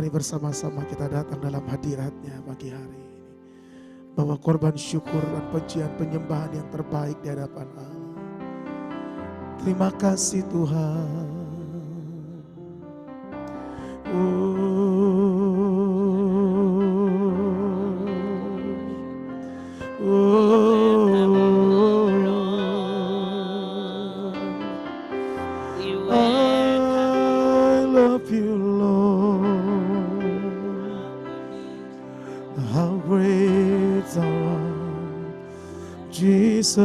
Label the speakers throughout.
Speaker 1: Mari bersama-sama kita datang dalam hadirat-Nya pagi hari ini. Bawa korban syukur dan pujian penyembahan yang terbaik di hadapan Allah. Terima kasih Tuhan. I love you, Lord. How great thou art, Jesus.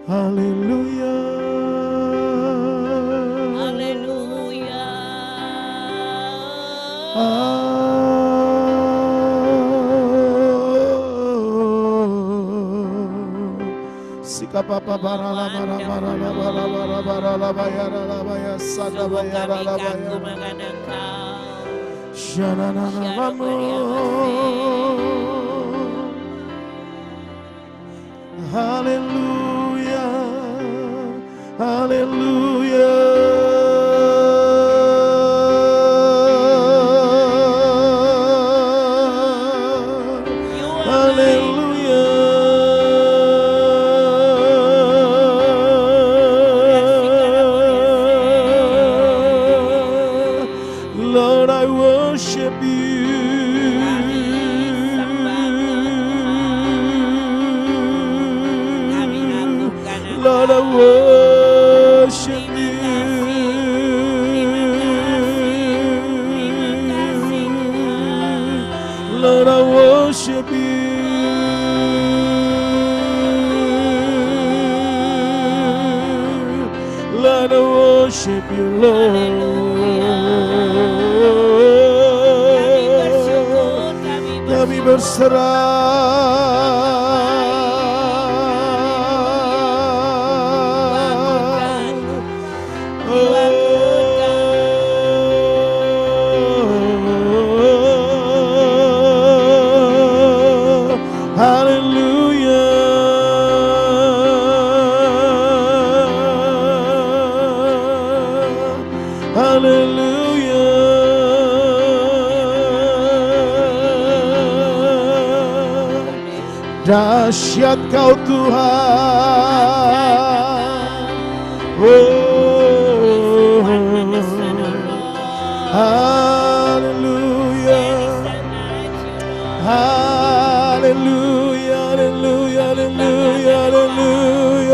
Speaker 1: Hallelujah. Papa barala bara bara bara bara bara la bayara la baya sada bayara la baya shana na na mamu hallelujah hallelujah. Worship you, Lord. Kami berserah. Dahsyat Kau Tuhan, oh, haleluya, haleluya, haleluya, haleluya, haleluya,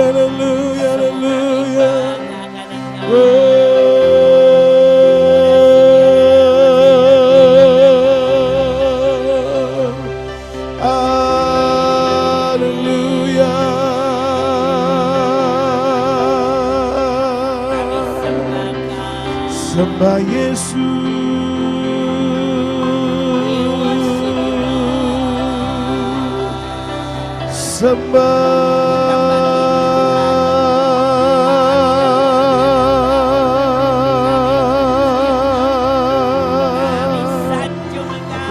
Speaker 1: haleluya, haleluya, oh. Sembah Yesus, sembah,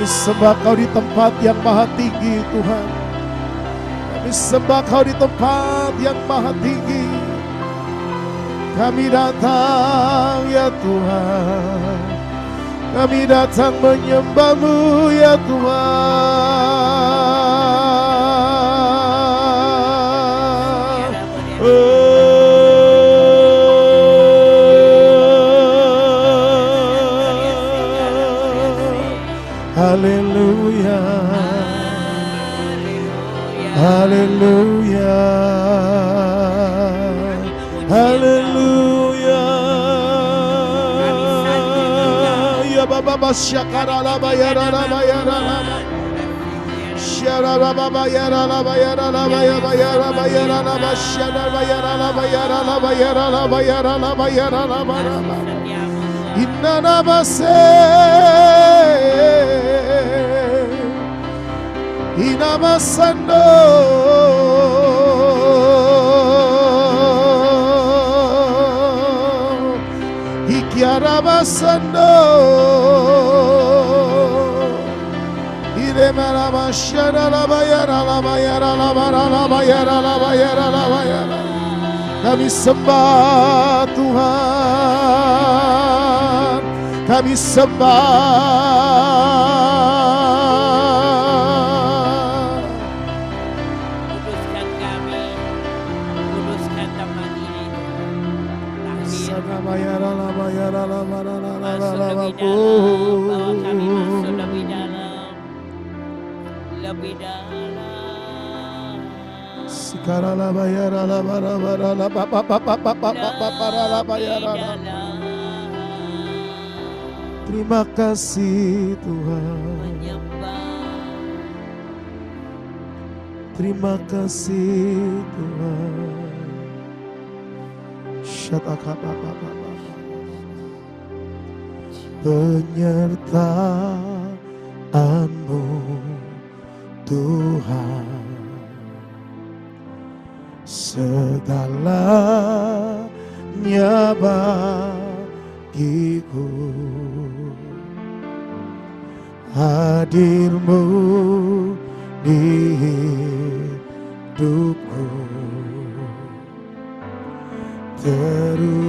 Speaker 1: sembah Kau di tempat yang maha tinggi Tuhan. Kami sembah Kau di tempat yang maha tinggi. Kami datang ya Tuhan, kami datang menyembah-Mu ya Tuhan. Haleluya, haleluya, haleluya. Ya Baba syakara la bayara la bayara la syara la bayara la bayara la bayara bayara la basyara bayara la bayara la bayara la bayara la bayara la bayara. Inna namase inamasando ikiarabasando iremara mashara la bayara la bayara la bayara la bayara la bayara. Kami sembah Tuhan. kami sembah.
Speaker 2: Kuduskan kami, kuduskan tempat ini. Bawa kami masuk lebih dalam, lebih dalam.
Speaker 1: Terima kasih Tuhan. Terima kasih Tuhan. Penyertaan-Mu Tuhan, segalanya bagiku. Hadir-Mu di hidupku, terutama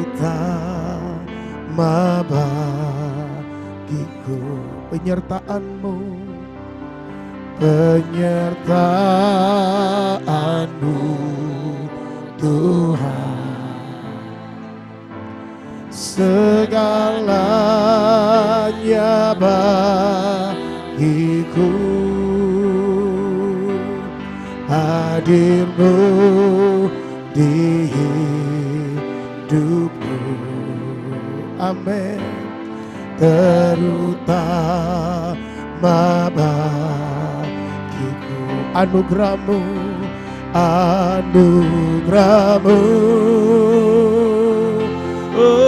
Speaker 1: bagiku. Penyertaan-Mu, penyertaan-Mu Tuhan, segalanya bagiku. Hadir-Mu di hidupku, amin, terutama bagiku. Anugerah-Mu, anugerah-Mu, oh,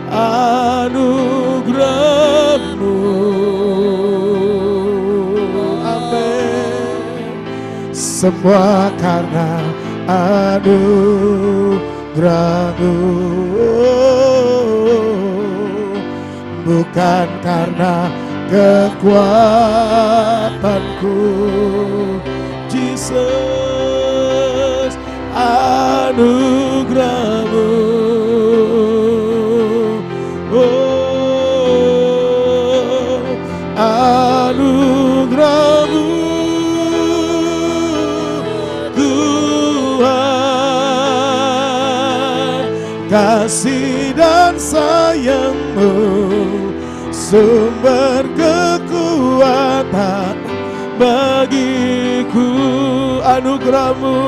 Speaker 1: anugerah-Mu, amin. Semua karena anugerah-Mu, bukan karena kekuatanku. Jesus, anugerah-Mu, oh, anugerah-Mu Tuhan, kasih dan sayang-Mu sumber kekuatan bagiku. Anugerah-Mu,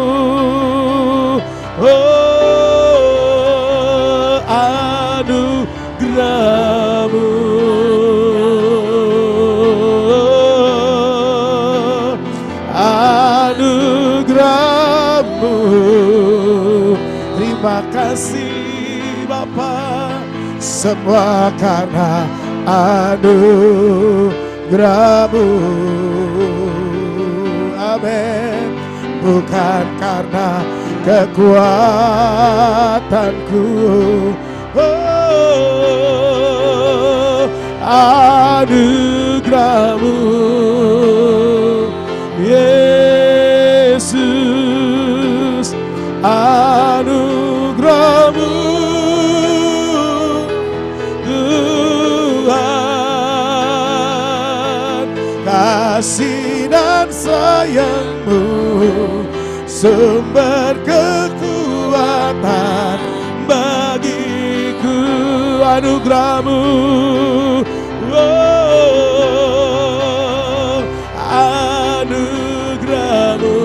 Speaker 1: oh, anugerah-Mu, anugerah-Mu. Terima kasih Bapa, semua karena anugerah-Mu, amin, bukan karena kekuatanku. Oh, anugerah-Mu Yesus, anugerah-Mu Tuhan, kasih dan sayang-Mu sumber kekuatan bagiku. Anugerah-Mu, oh, anugerah-Mu,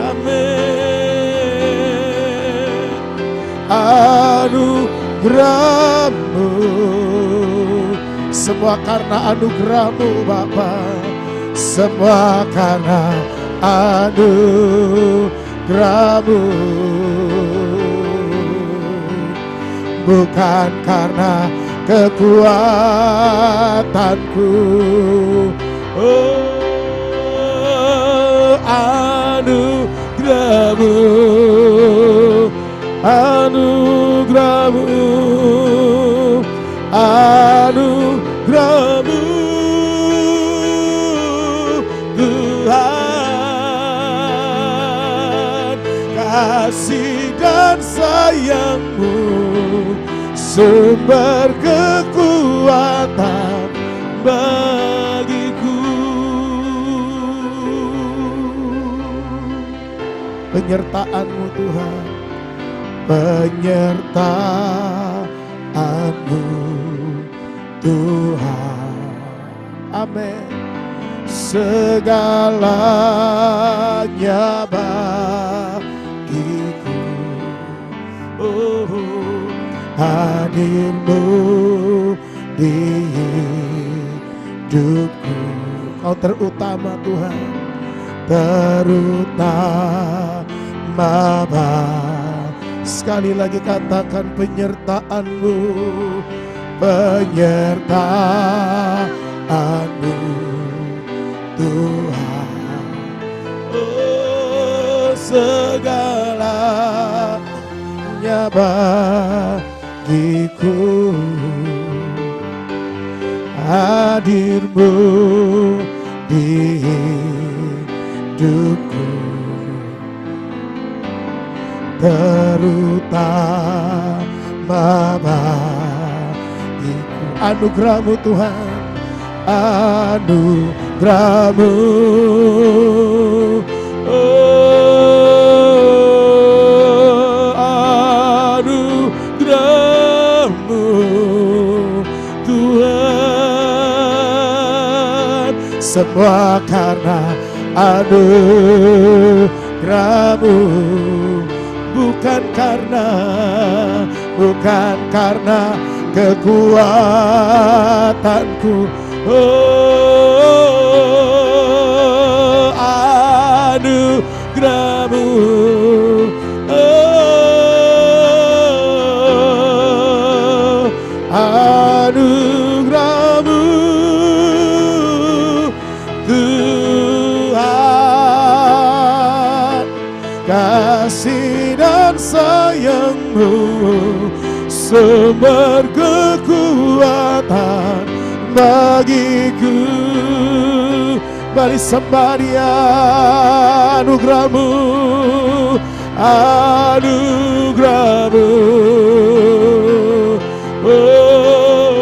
Speaker 1: amin, anugerah-Mu, semua karena anugerah-Mu Bapa, semua karena anugerah-Mu, bukan karena kekuatanku. Oh, anugerah-Mu, anugerah-Mu, anugerah-Mu Tuhan, kasih dan sayang-Mu, sumber kekuatan bagiku. Penyertaan-Mu Tuhan, penyertaan-Mu Tuhan. Amin. Segalanya bagiku, oh, hadir-Mu di hidupku. Kau terutama Tuhan, terutama sekali lagi katakan penyertaan-Mu, penyertaan-Mu Tuhan. Oh, segalanya bagiku, hadir-Mu di hidupku, terutama bagiku. Anugerah-Mu Tuhan, anugerah-Mu, oh, anugerah-Mu Tuhan, semua karena anugerah-Mu, bukan karena kekuatanku. Oh, anugerah-Mu, oh, anugerah-Mu Tuhan, kasih dan sayang-Mu, sumber kekuatan bagiku. Mari sembah Dia, anugerah-Mu, anugerah-Mu, oh,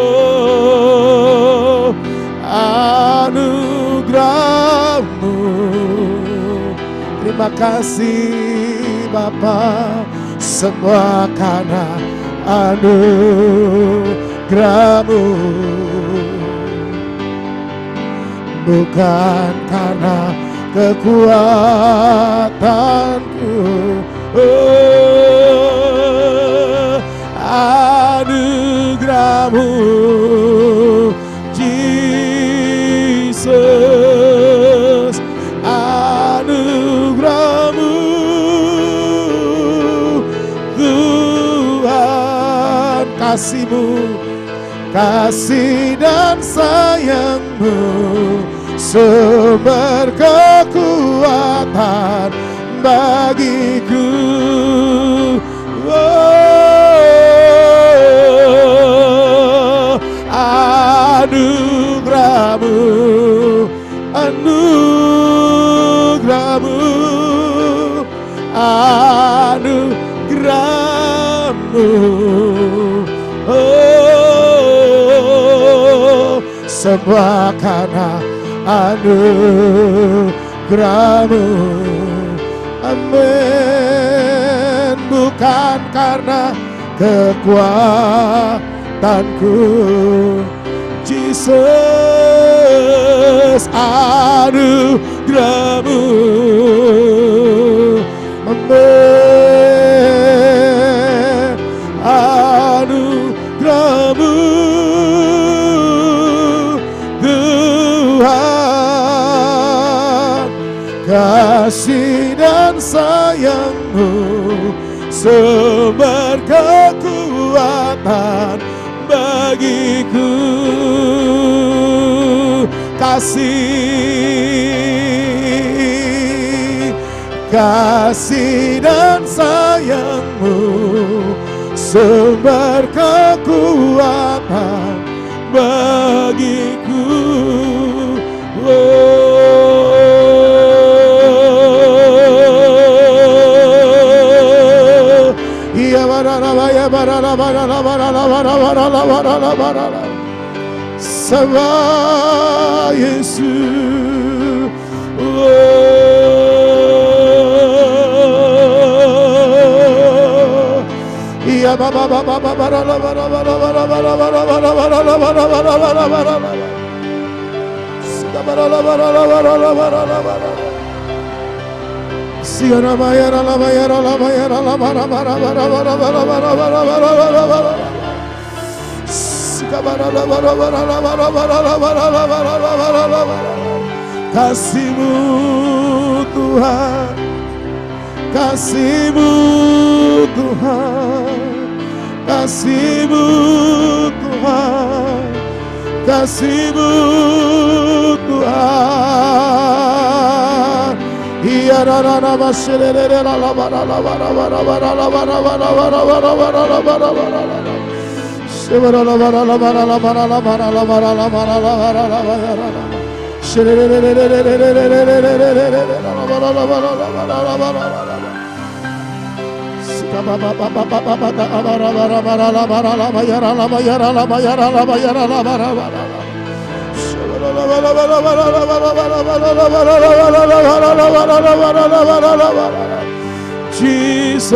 Speaker 1: anugerah-Mu. Terima kasih Bapa, semua karena anugerah-Mu, bukan karena kekuatanku. Oh, anugerah-Mu Jesus, anugerah-Mu Tuhan, kasih-Mu, kasih dan sayang-Mu, sumber kekuatan bagiku. Oh, anugerah-Mu, anugerah-Mu, anugerah-Mu, oh, semua karena anugerah-Mu. Amin. Bukan karena kekuatanku, Jesus, anugerah-Mu. Amin. Anugerah-Mu Tuhan, kasih dan sayang-Mu, sumber kekuatan bagiku. Kasih dan sayang-Mu, sumber kekuatan bagiku. Oh, Iya baralaba ya baralaba baralaba. Sama Yesus. Iya baba baba baralaba baralaba. Kasih-Mu Tuhan, kasih-Mu Tuhan, kasih-Mu Tuhan, kasih-Mu Tuhan. Iya rana masyelele la la bara la bara bara bara la bara bara bara bara bara la bara bara la. Sebara la bara la bara la bara la bara la bara la bara la bara la bara la. Sebara la bara la bara la bara la bara la. Sikaba ba ba ba ba ba ba bara bara bara la bara la bara la bara la bara la bara la bara bara. Jesus,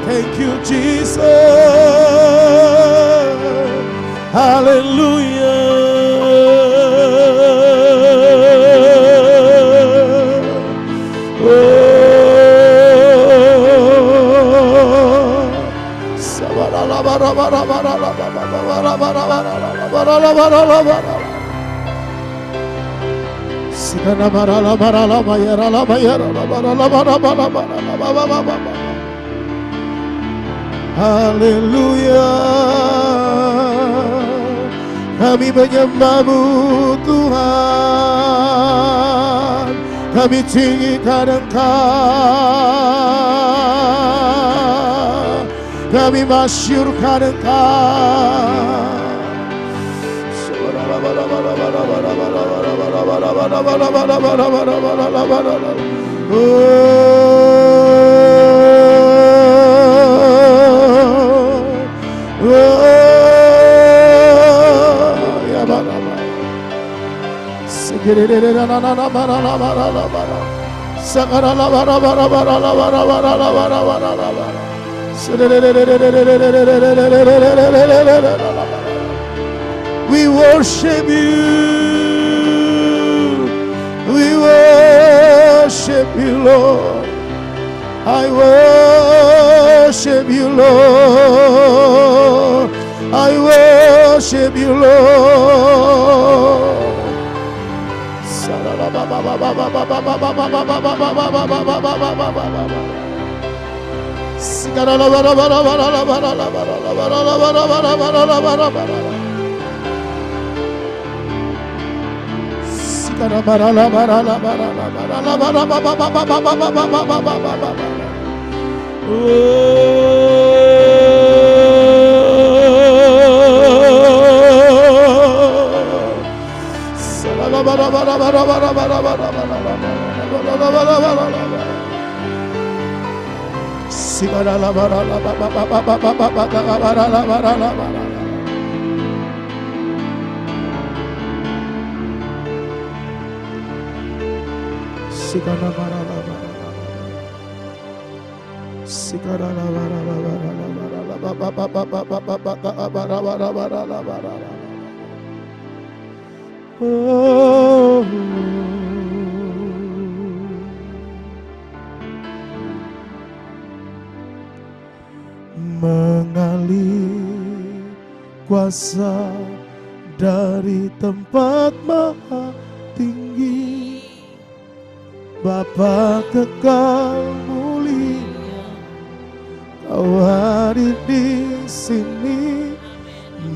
Speaker 1: thank you, Jesus. Haleluya, kami menyembah-Mu Tuhan, kami tinggikan Engkau, kami masyurkan Engkau. We worship you. We worship you, Lord. I worship you, Lord. I worship you, Lord. Mengalir kuasa dari tempat maha tinggi, Bapa kekal mulia, Kau hadir di sini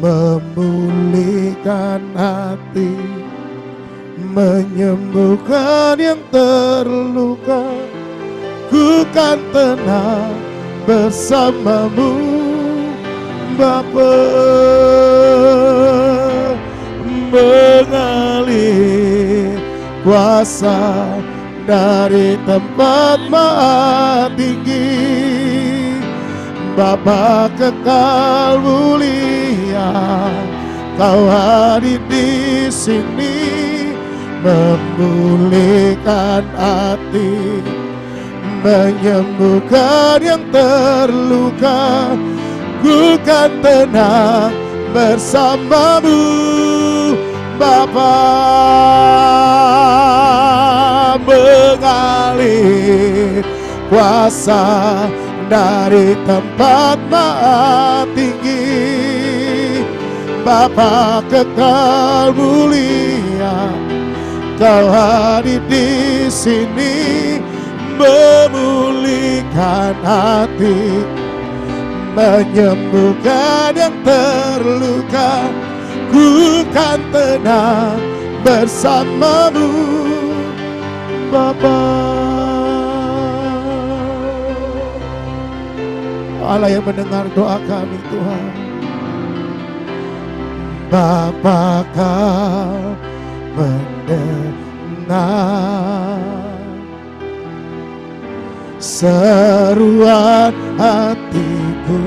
Speaker 1: memulihkan hati, menyembuhkan yang terluka. Ku kan tenang bersamamu Bapa, mengalir kuasa dari tempat maha tinggi. Bapa kekal mulia, Kau hadir di sini, memulihkan hati, menyembuhkan yang terluka. Ku kan tenang bersamamu Bapa, mengalir kuasa dari tempat maha tinggi. Bapa kekal mulia, Kau hadir di sini, memulihkan hati, menyembuhkan yang terluka. Ku kan tenang bersamamu Bapa. Allah yang mendengar doa kami Tuhan. Bapa Kau mendengar seruan hatiku,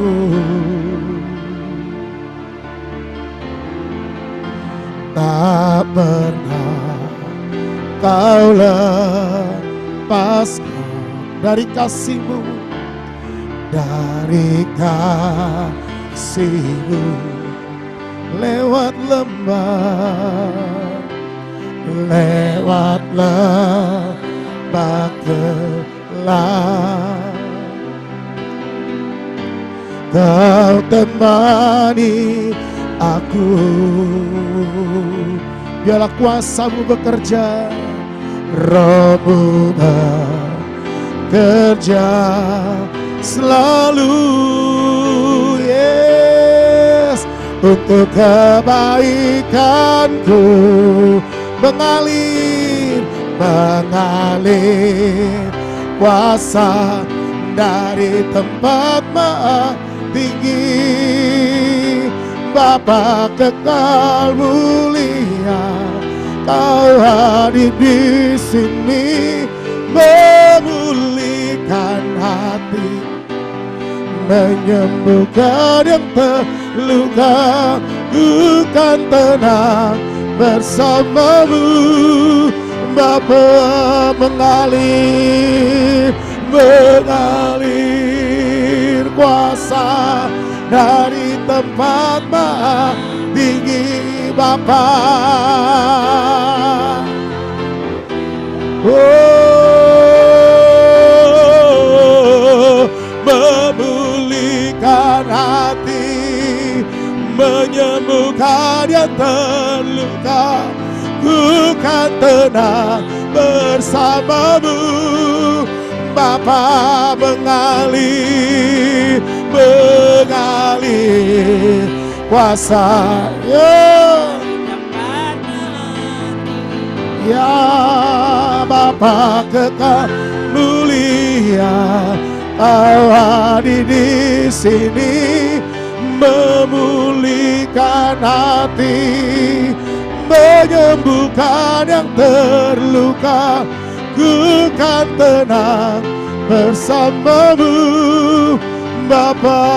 Speaker 1: tak pernah Kau lepaskan dari kasih-Mu, dari kasih-Mu. Lewat lembah, lewat lembah gelap, Kau temani aku. Biarlah kuasa-Mu bekerja, Roh-Mu bekerja selalu, yes, untuk kebaikanku. Mengalir, mengalir kuasa dari tempat maha tinggi. Bapa kekal mulia, Kau hadir di sini, memulihkan hati, menyembuhkan yang terluka. Ku kan tenang bersamamu Bapa, mengalir, mengalir kuasa dari tempat maha tinggi Bapa. Oh, memulihkan hati, menyembuhkan yang terluka. Ku kan tenang bersamamu Bapa, mengalir, mengalir kuasa, ya Bapa kekal mulia, Kau hadir di sini, memulihkan hati, menyembuhkan yang terluka. Ku kan tenang bersamamu Bapa,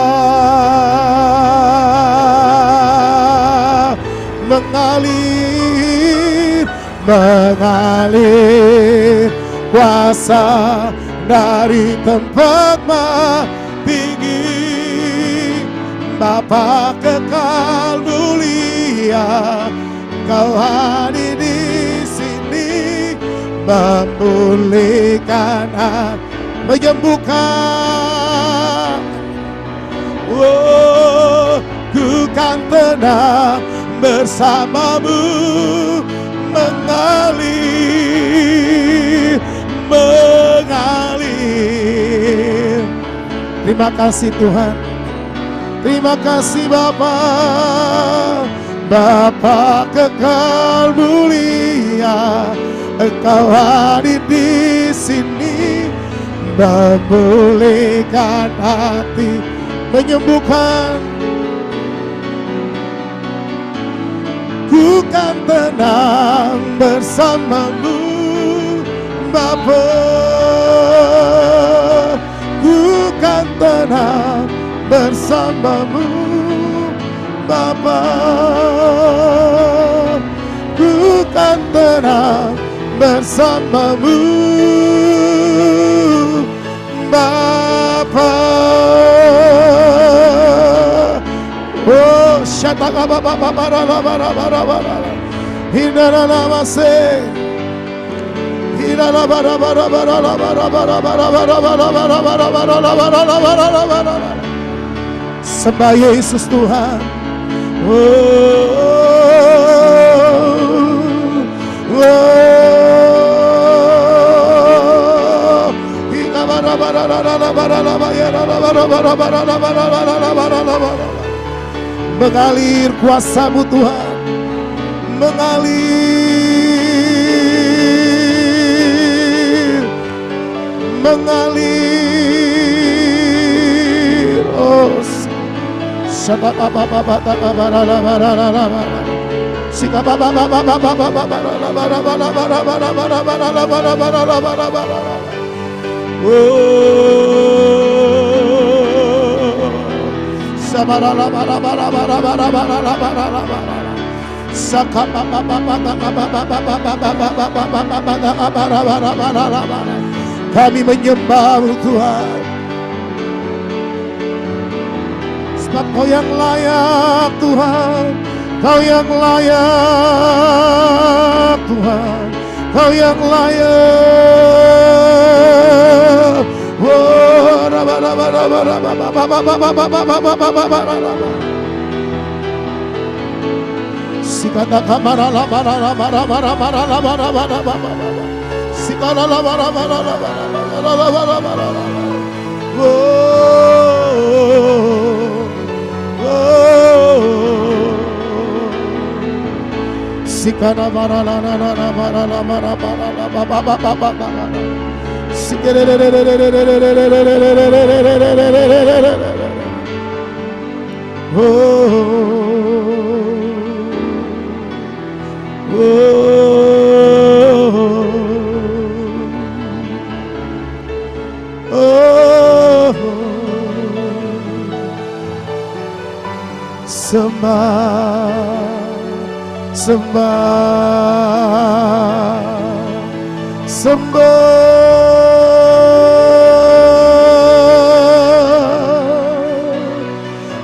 Speaker 1: mengalir, mengalir kuasa dari tempat maha tinggi. Bapa kekal mulia, Kau hadir di sini, memulihkan hati, menyembuhkan. Oh, ku kan tenang bersamamu, mengalir, mengalir. Terima kasih Tuhan. Terima kasih Bapa, Bapa kekal mulia, Engkau hadir di sini, memulihkan hati, menyembuhkan. Ku kan tenang bersamamu Bapa, ku kan tenang bersamamu Bapa, ku kan tenang bersamamu Bapa. Oh, shataka baba baba bara bara bara bara. Hindara namase. Hindara bara bara bara bara bara bara bara bara bara bara bara bara. Sembah Yesus Tuhan. Mengalir kuasa-Mu Tuhan, mengalir, mengalir. Oh, kami menyembah-Mu Tuhan, sebab Kau yang layak Tuhan, Kau yang layak Tuhan, Kau yang layak. Sikata kamara la bara la bara bara bara la bara bara bara. Sikala la bara bara la bara la bara bara. Sikana bara la la la bara la bara bara la ba ba ba ba ba.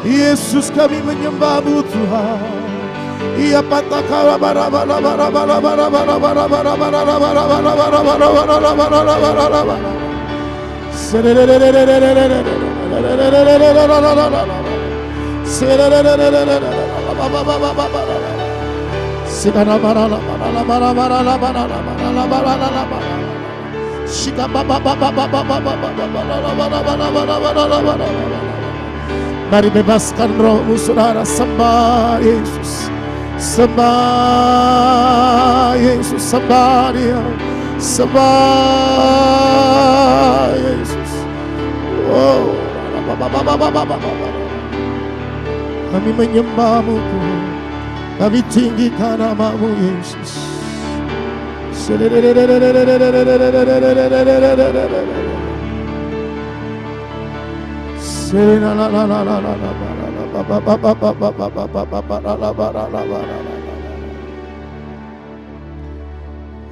Speaker 1: Yesus, kami menyembah-Mu Tuhan. Ia patakala bara bara bara bara bara bara bara bara bara bara bara bara bara bara bara bara. Sikana bara bara bara bara bara bara bara bara. Shika baba baba baba baba baba. Mari bebaskan rohmu saudara, sembah Yesus, sembah Yesus, sembah Dia, sembah Yesus. Oh, kami menyembah-Mu Tuhan, kami tinggikan nama-Mu Yesus.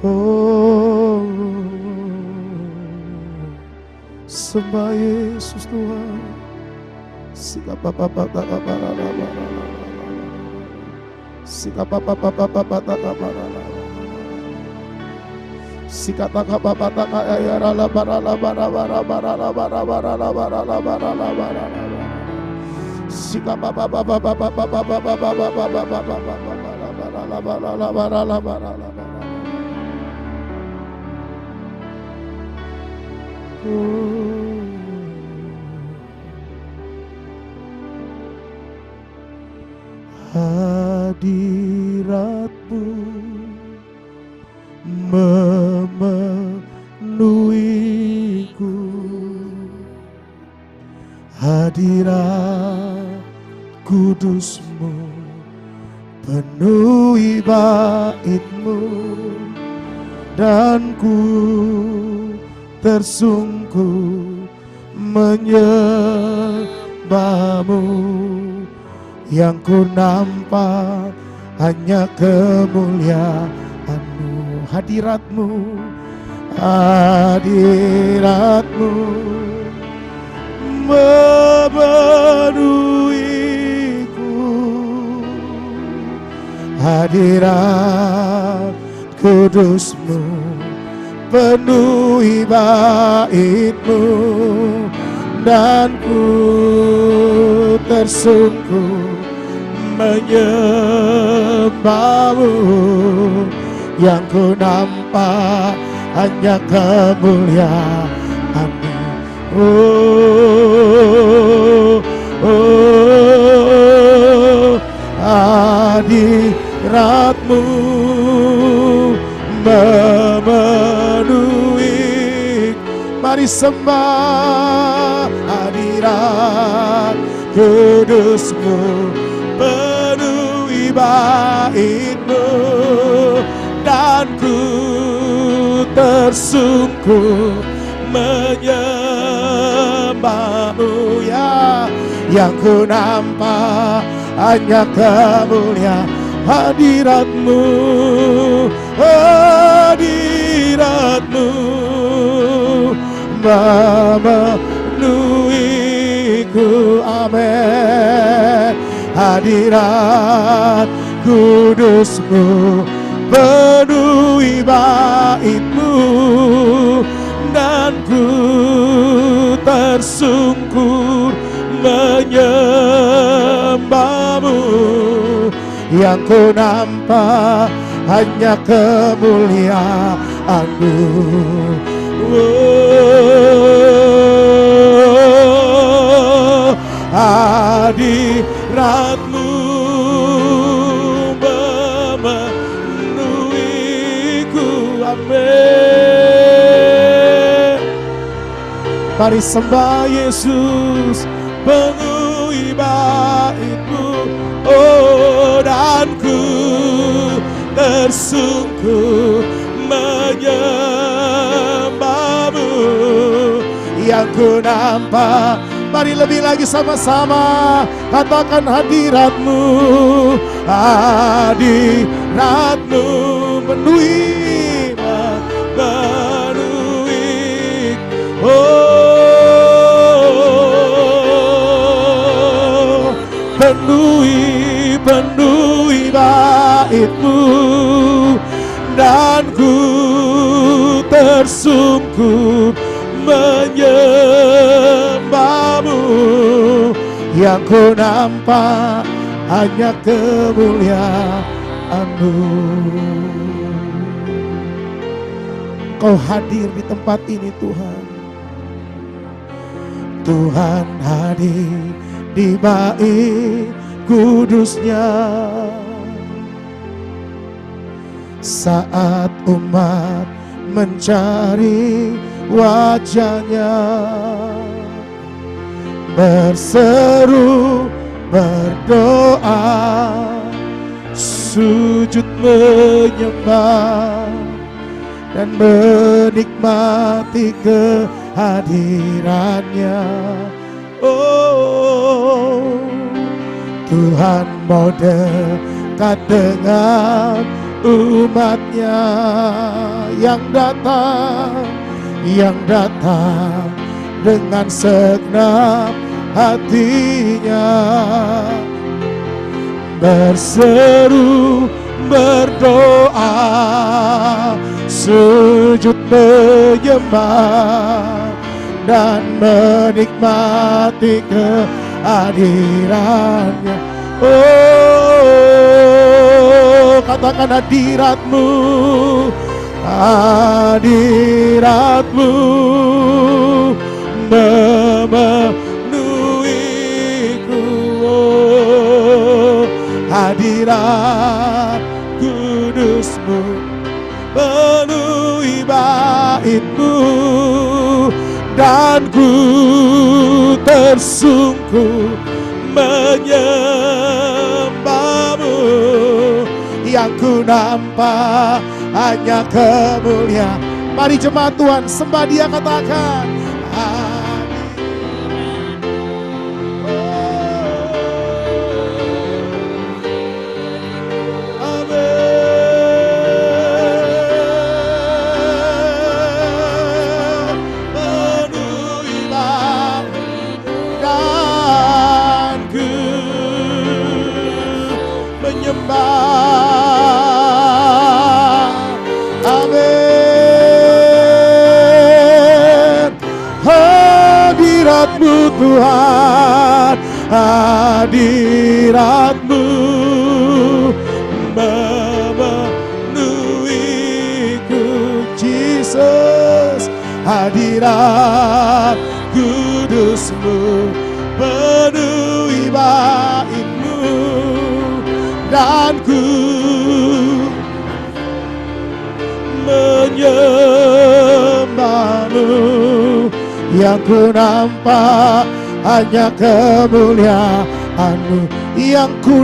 Speaker 1: Oh, sembah Yesus Tuhan. hadirat-Mu memenuhiku, hadirat kudus-Mu penuhi bait-Mu, dan ku tersungkur menyembah-Mu. Yang ku nampak hanya kemuliaan-Mu, hadirat-Mu, hadirat-Mu memenuhiku, hadirat kudus-Mu penuhi bait-Mu, dan ku tersungkur menyembah-Mu. Yang ku nampak hanya kemuliaan-Mu. Oh, oh, hadirat-Mu memenuhi. Mari sembah, hadirat kudus-Mu penuhi bait-Mu, dan ku tersungkur menyembah-Mu. Ya, yang ku nampak hanya kemuliaan hadirat-Mu, hadirat-Mu memenuhiku. Amin. Hadirat kudus-Mu penuhi bait-Mu, dan ku tersungkur menyembah-Mu. Yang ku nampak hanya kemuliaan-Mu. Oh, hadirat-Mu memenuhiku. Amin. Mari sembah Yesus, penuhi bait-Mu. Oh, dan ku tersungkur menyembah-Mu. Yang ku nampak, mari lebih lagi sama-sama katakan hadirat-Mu, hadirat-Mu penuhi, memenuhi. Oh, penuhi bait-Mu, dan ku tersungkur menyembah-Mu. Yang ku nampak hanya kemuliaan-Mu. Kau hadir di tempat ini Tuhan. Tuhan hadir di bait kudus-Nya. Saat umat mencari wajah-Nya, berseru, berdoa, sujud menyembah, dan menikmati kehadiran-Nya. Oh, Tuhan mau dekat dengan umat-Nya yang datang dengan segenap hatinya, berseru, berdoa, sujud menyembah, dan menikmati kehadiran-Nya. Oh, katakan hadirat-Mu, hadirat-Mu memenuhiku. Oh, hadirat hadirat kudus-Mu penuhi bait-Mu, dan ku tersungkur menyembah-Mu. Yang ku nampak hanya kemuliaan. Mari jemaat Tuhan sembah Dia, katakan hadirat-Mu Tuhan, hadirat-Mu memenuhiku, Jesus. Hadirat kudus-Mu penuhi bait-Mu, dan ku menyembah-Mu. Yang ku nampak hanya kemuliaan-Mu. Yang ku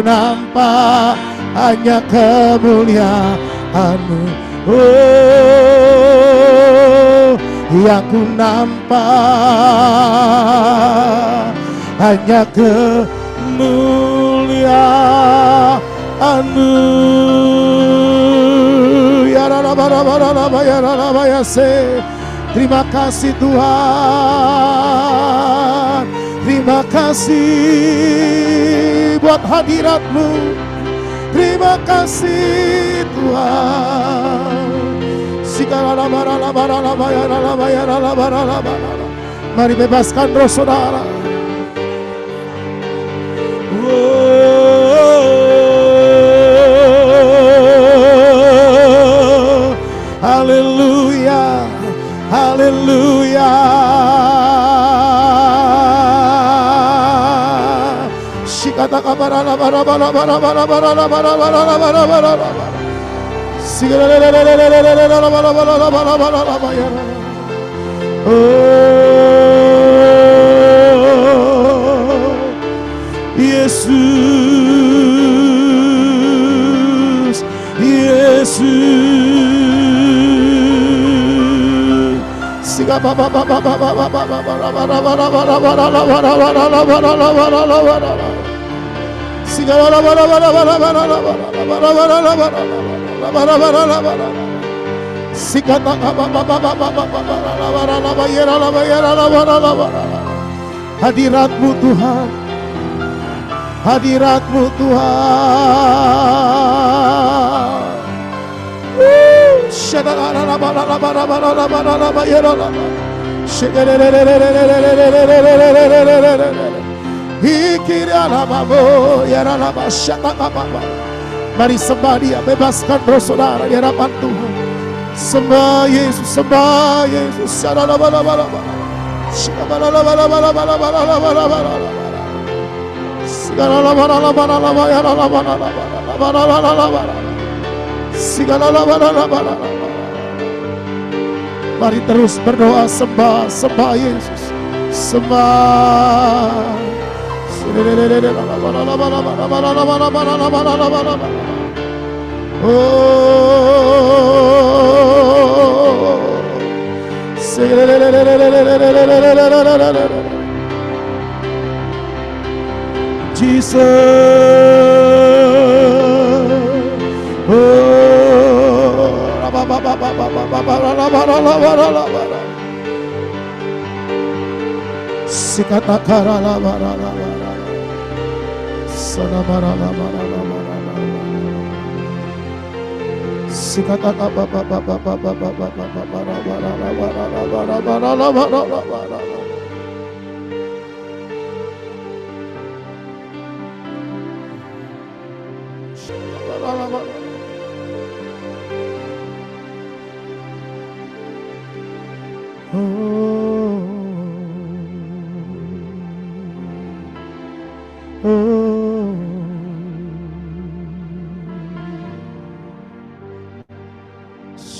Speaker 1: nampak hanya kemuliaan-Mu. Oh, yang ku nampak hanya kemuliaan-Mu. Terima kasih Tuhan, terima kasih buat hadirat-Mu, terima kasih Tuhan. Mari bebaskan roh saudara. Haleluya, haleluya. Shikata kabara bara bara bara bara bara bara bara bara bara bara. Oh, Yesus, Yesus. Hadirat-Mu Tuhan, hadirat-Mu Tuhan. Mari sembah Dia, bebaskan roh saudara di hadapan Tuhan. Sembah Yesus, sembah Yesus. Mari terus berdoa, sembah, sembah Yesus, sembah. Jesus, sikata karala barala sana barala barala barala sikata apa apa apa apa apa apa barala.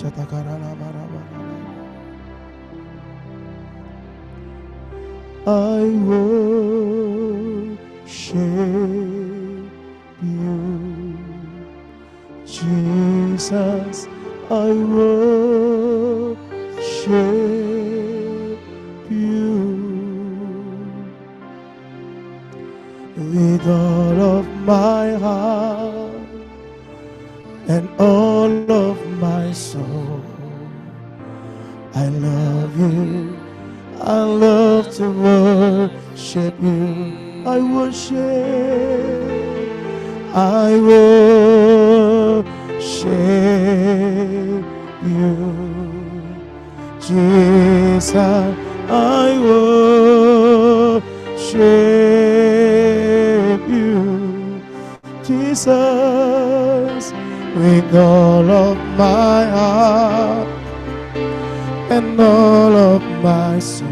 Speaker 1: I worship you, Jesus. I worship you with all of my heart and all of my soul. I love you. I love to worship you. I worship you, Jesus. I worship you, Jesus, with all of my heart and all of my soul.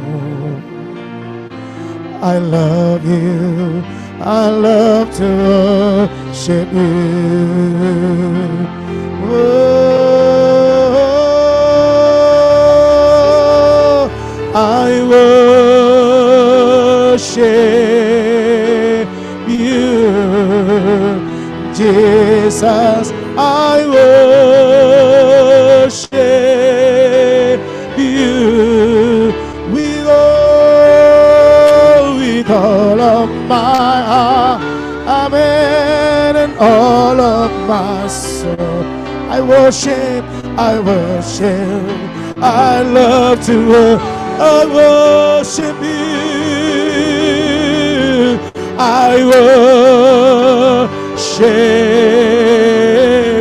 Speaker 1: I love you. I love to worship you. Oh, I worship you, Jesus. I worship you with all of my heart, amen, and all of my soul. I worship, I love to I worship you, I worship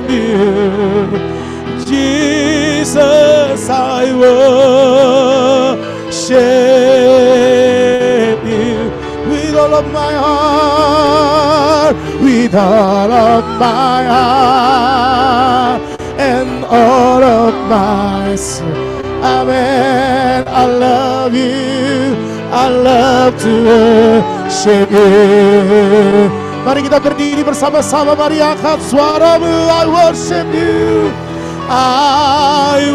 Speaker 1: you, Jesus, I worship you with all of my heart, with all of my heart and all of my soul. Amen. I love you. I love to worship you. Mari kita berdiri bersama-sama. Mari angkat suaramu. I worship you. I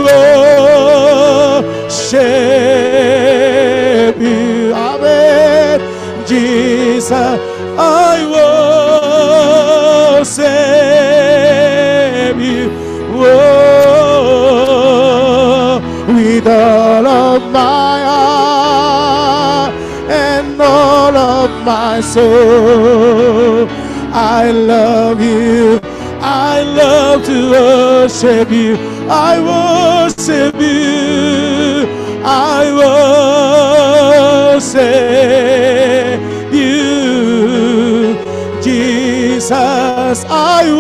Speaker 1: worship you. Amen. Jesus, I worship you. Whoa, with all of my heart and all of my soul. I love you. I love to worship you. I worship you. I worship you, Jesus. I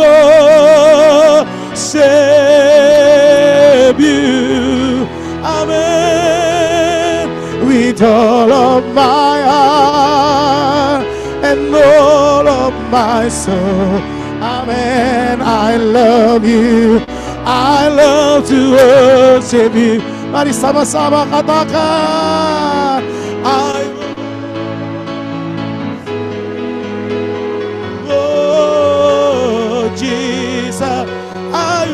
Speaker 1: worship you. Amen. With all of my heart and all of my soul. Amen. I love you. I love to worship you. Mari sama-sama katakan, oh Jesus, I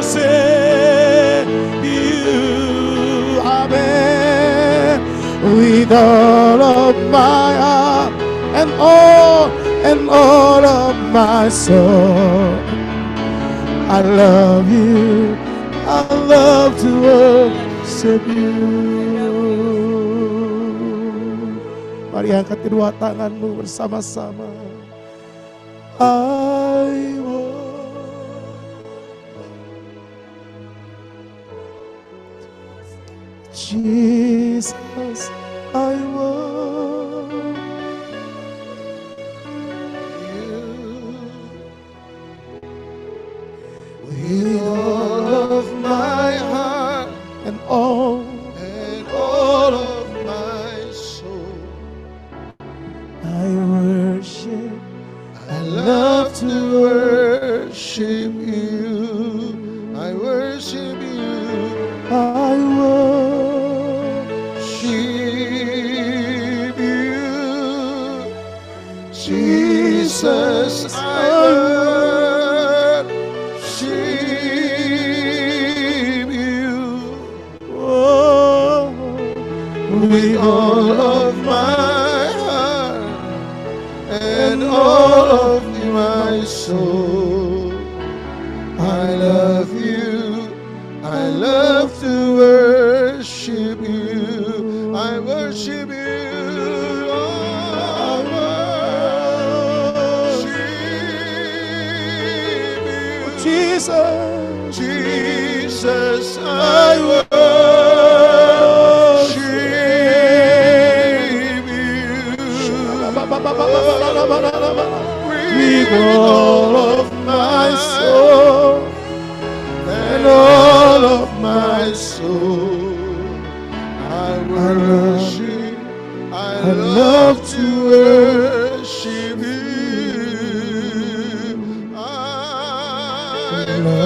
Speaker 1: worship you. Amen. With all of my heart and all of my soul. I love you. I love to worship you. Mari angkat kedua tanganmu bersama-sama. I worship Jesus. I worship you with all of my heart and all of my soul. I worship, I love to worship you. I worship you. I worship you, Jesus. I worship and all of my soul. I love you, I love to worship you, I worship you, I worship you, Jesus, Jesus, I worship with all of my soul and all of my soul. I worship, I love to worship you. I worship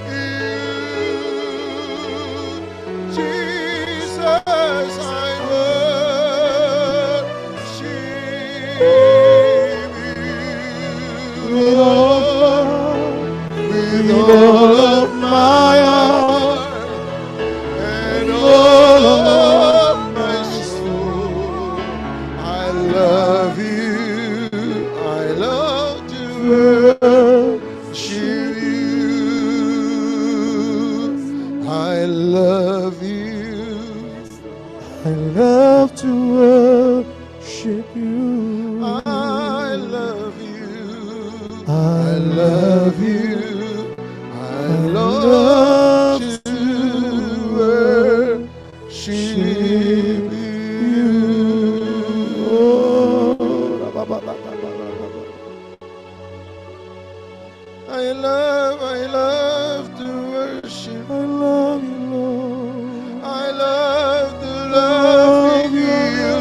Speaker 1: you, Jesus. I worship you with all of my heart and all of my soul. I love you, I love to worship you. I love you, I love to worship you. I love you, I love you, I love to worship you. I love to worship. I love you, Lord. I love to love you.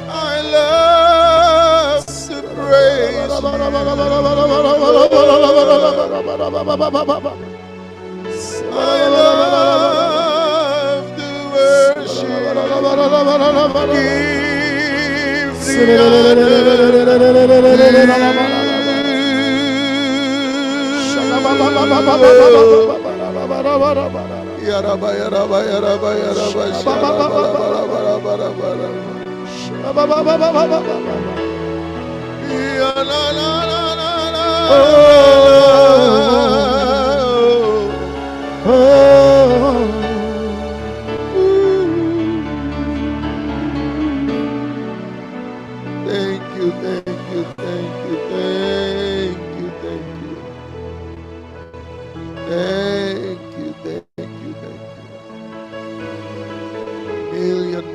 Speaker 1: I love to praise you. I love to worship. Give the honor. Yaraba, yaraba, yaraba, yaraba, thank you, thank you, thank you, thank you, thank you. Thank you, thank you, thank you.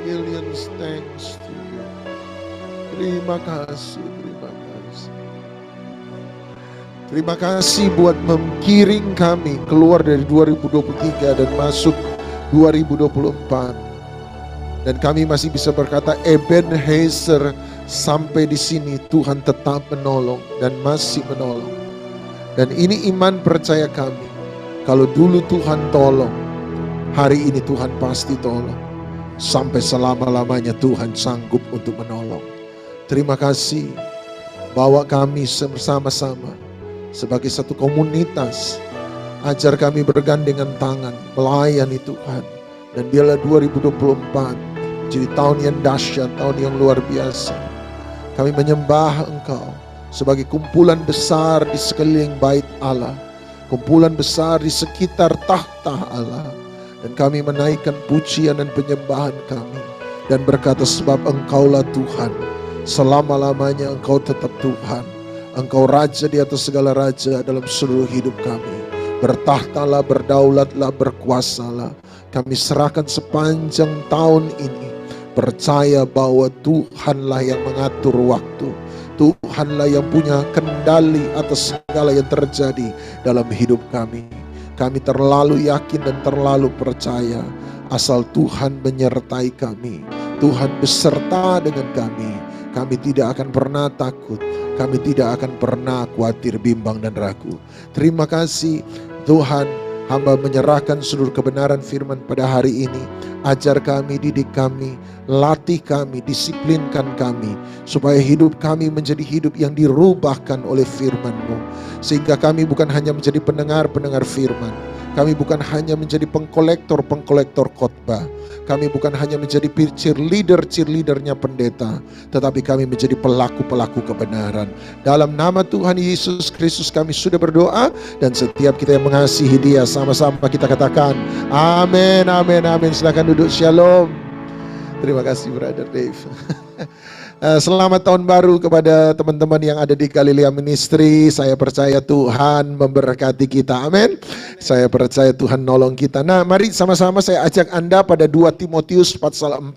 Speaker 1: Millions thanks to you. Terima kasih, terima kasih. Terima kasih buat menggiring kami keluar dari 2023 dan masuk 2024. Dan kami masih bisa berkata Ebenezer, sampai di sini Tuhan tetap menolong dan masih menolong. Dan ini iman percaya kami. Kalau dulu Tuhan tolong, hari ini Tuhan pasti tolong. Sampai selama-lamanya Tuhan sanggup untuk menolong. Terima kasih, bawa kami bersama-sama sebagai satu komunitas. Ajar kami bergandengan tangan, melayani Tuhan. Dan biarlah 2024 jadi tahun yang dahsyat, tahun yang luar biasa. Kami menyembah Engkau sebagai kumpulan besar di sekeliling bait Allah. Kumpulan besar di sekitar tahta Allah. Dan kami menaikkan pujian dan penyembahan kami. Dan berkata sebab Engkaulah Tuhan. Selama-lamanya Engkau tetap Tuhan. Engkau Raja di atas segala raja dalam seluruh hidup kami. Bertahtalah, berdaulatlah, berkuasalah. Kami serahkan sepanjang tahun ini. Percaya bahwa Tuhanlah yang mengatur waktu. Tuhanlah yang punya kendali atas segala yang terjadi dalam hidup kami. Kami terlalu yakin dan terlalu percaya asal Tuhan menyertai kami. Tuhan beserta dengan kami. Kami tidak akan pernah takut. Kami tidak akan pernah khawatir, bimbang dan ragu. Terima kasih Tuhan, hamba menyerahkan seluruh kebenaran firman pada hari ini. Ajar kami, didik kami, latih kami, disiplinkan kami. Supaya hidup kami menjadi hidup yang dirubahkan oleh firman-Mu. Sehingga kami bukan hanya menjadi pendengar-pendengar firman. Kami bukan hanya menjadi pengkolektor khotbah. Kami bukan hanya menjadi cheerleadernya pendeta, tetapi kami menjadi pelaku-pelaku kebenaran. Dalam nama Tuhan Yesus Kristus kami sudah berdoa, dan setiap kita yang mengasihi Dia sama-sama kita katakan amin, amin, amin. Silakan duduk. Shalom. Terima kasih Brother Dave. Selamat tahun baru kepada teman-teman yang ada di Galilea Ministry. Saya percaya Tuhan memberkati kita. Amin. Saya percaya Tuhan nolong kita. Nah, mari sama-sama saya ajak Anda pada 2 Timotius pasal 4.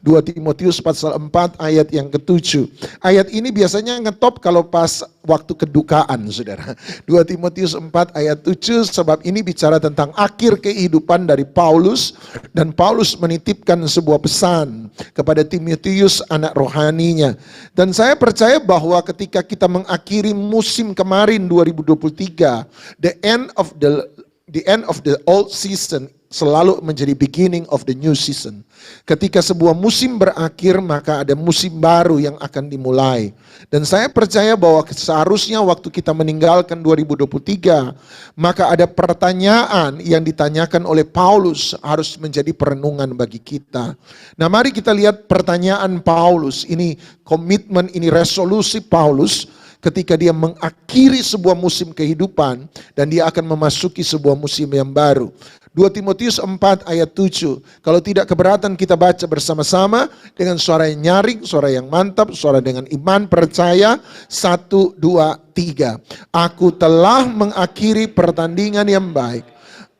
Speaker 1: 2 Timotius pasal 4 ayat yang ke-7. Ayat ini biasanya ngetop kalau pas waktu kedukaan, Saudara. 2 Timotius 4 ayat 7, sebab ini bicara tentang akhir kehidupan dari Paulus, dan Paulus menitipkan sebuah pesan kepada Timotius anak rohaninya. Dan saya percaya bahwa ketika kita mengakhiri musim kemarin 2023, the end of the old season selalu menjadi beginning of the new season. Ketika sebuah musim berakhir, maka ada musim baru yang akan dimulai. Dan saya percaya bahwa seharusnya waktu kita meninggalkan 2023, maka ada pertanyaan yang ditanyakan oleh Paulus harus menjadi perenungan bagi kita. Nah, mari kita lihat pertanyaan Paulus. Ini komitmen, ini resolusi Paulus ketika dia mengakhiri sebuah musim kehidupan dan dia akan memasuki sebuah musim yang baru. 2 Timotius 4 ayat 7. Kalau tidak keberatan kita baca bersama-sama dengan suara yang nyaring, suara yang mantap, suara dengan iman percaya. 1, 2, 3. Aku telah mengakhiri pertandingan yang baik.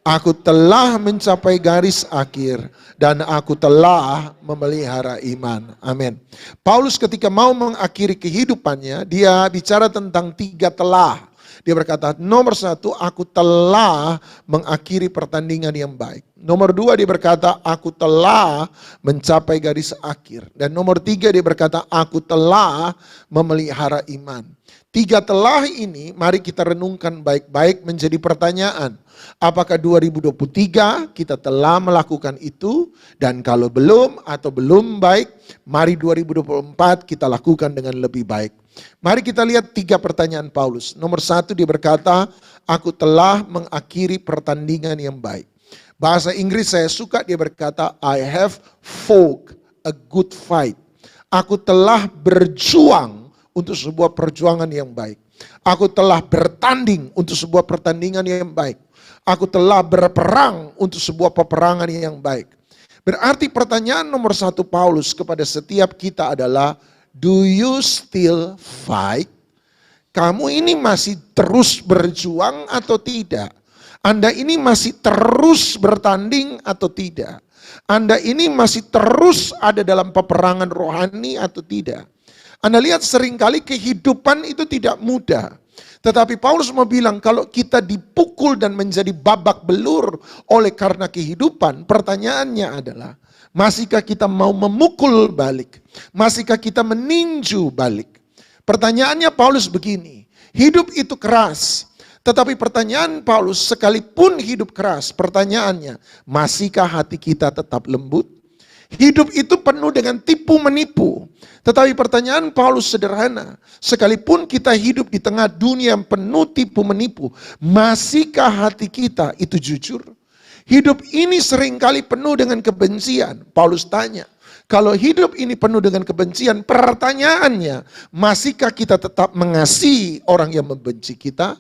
Speaker 1: Aku telah mencapai garis akhir dan aku telah memelihara iman. Amin. Paulus ketika mau mengakhiri kehidupannya, dia bicara tentang 3 telah. Dia berkata, nomor 1, aku telah mengakhiri pertandingan yang baik. Nomor 2, dia berkata, aku telah mencapai garis akhir. Dan nomor 3, dia berkata, aku telah memelihara iman. 3 telah ini mari kita renungkan baik-baik menjadi pertanyaan. Apakah 2023 kita telah melakukan itu? Dan kalau belum atau belum baik, mari 2024 kita lakukan dengan lebih baik. Mari kita lihat 3 pertanyaan Paulus. Nomor 1, dia berkata, aku telah mengakhiri pertandingan yang baik. Bahasa Inggris saya suka, dia berkata, I have fought a good fight. Aku telah berjuang untuk sebuah perjuangan yang baik. Aku telah bertanding untuk sebuah pertandingan yang baik. Aku telah berperang untuk sebuah peperangan yang baik. Berarti pertanyaan nomor 1 Paulus kepada setiap kita adalah, do you still fight? Kamu ini masih terus berjuang atau tidak? Anda ini masih terus bertanding atau tidak? Anda ini masih terus ada dalam peperangan rohani atau tidak? Anda lihat seringkali kehidupan itu tidak mudah. Tetapi Paulus mau bilang kalau kita dipukul dan menjadi babak belur oleh karena kehidupan, pertanyaannya adalah, masihkah kita mau memukul balik? Masihkah kita meninju balik? Pertanyaannya Paulus begini, hidup itu keras. Tetapi pertanyaan Paulus, sekalipun hidup keras, pertanyaannya, masihkah hati kita tetap lembut? Hidup itu penuh dengan tipu menipu. Tetapi pertanyaan Paulus sederhana, sekalipun kita hidup di tengah dunia yang penuh tipu menipu, masihkah hati kita itu jujur? Hidup ini seringkali penuh dengan kebencian. Paulus tanya, kalau hidup ini penuh dengan kebencian, pertanyaannya, masihkah kita tetap mengasihi orang yang membenci kita?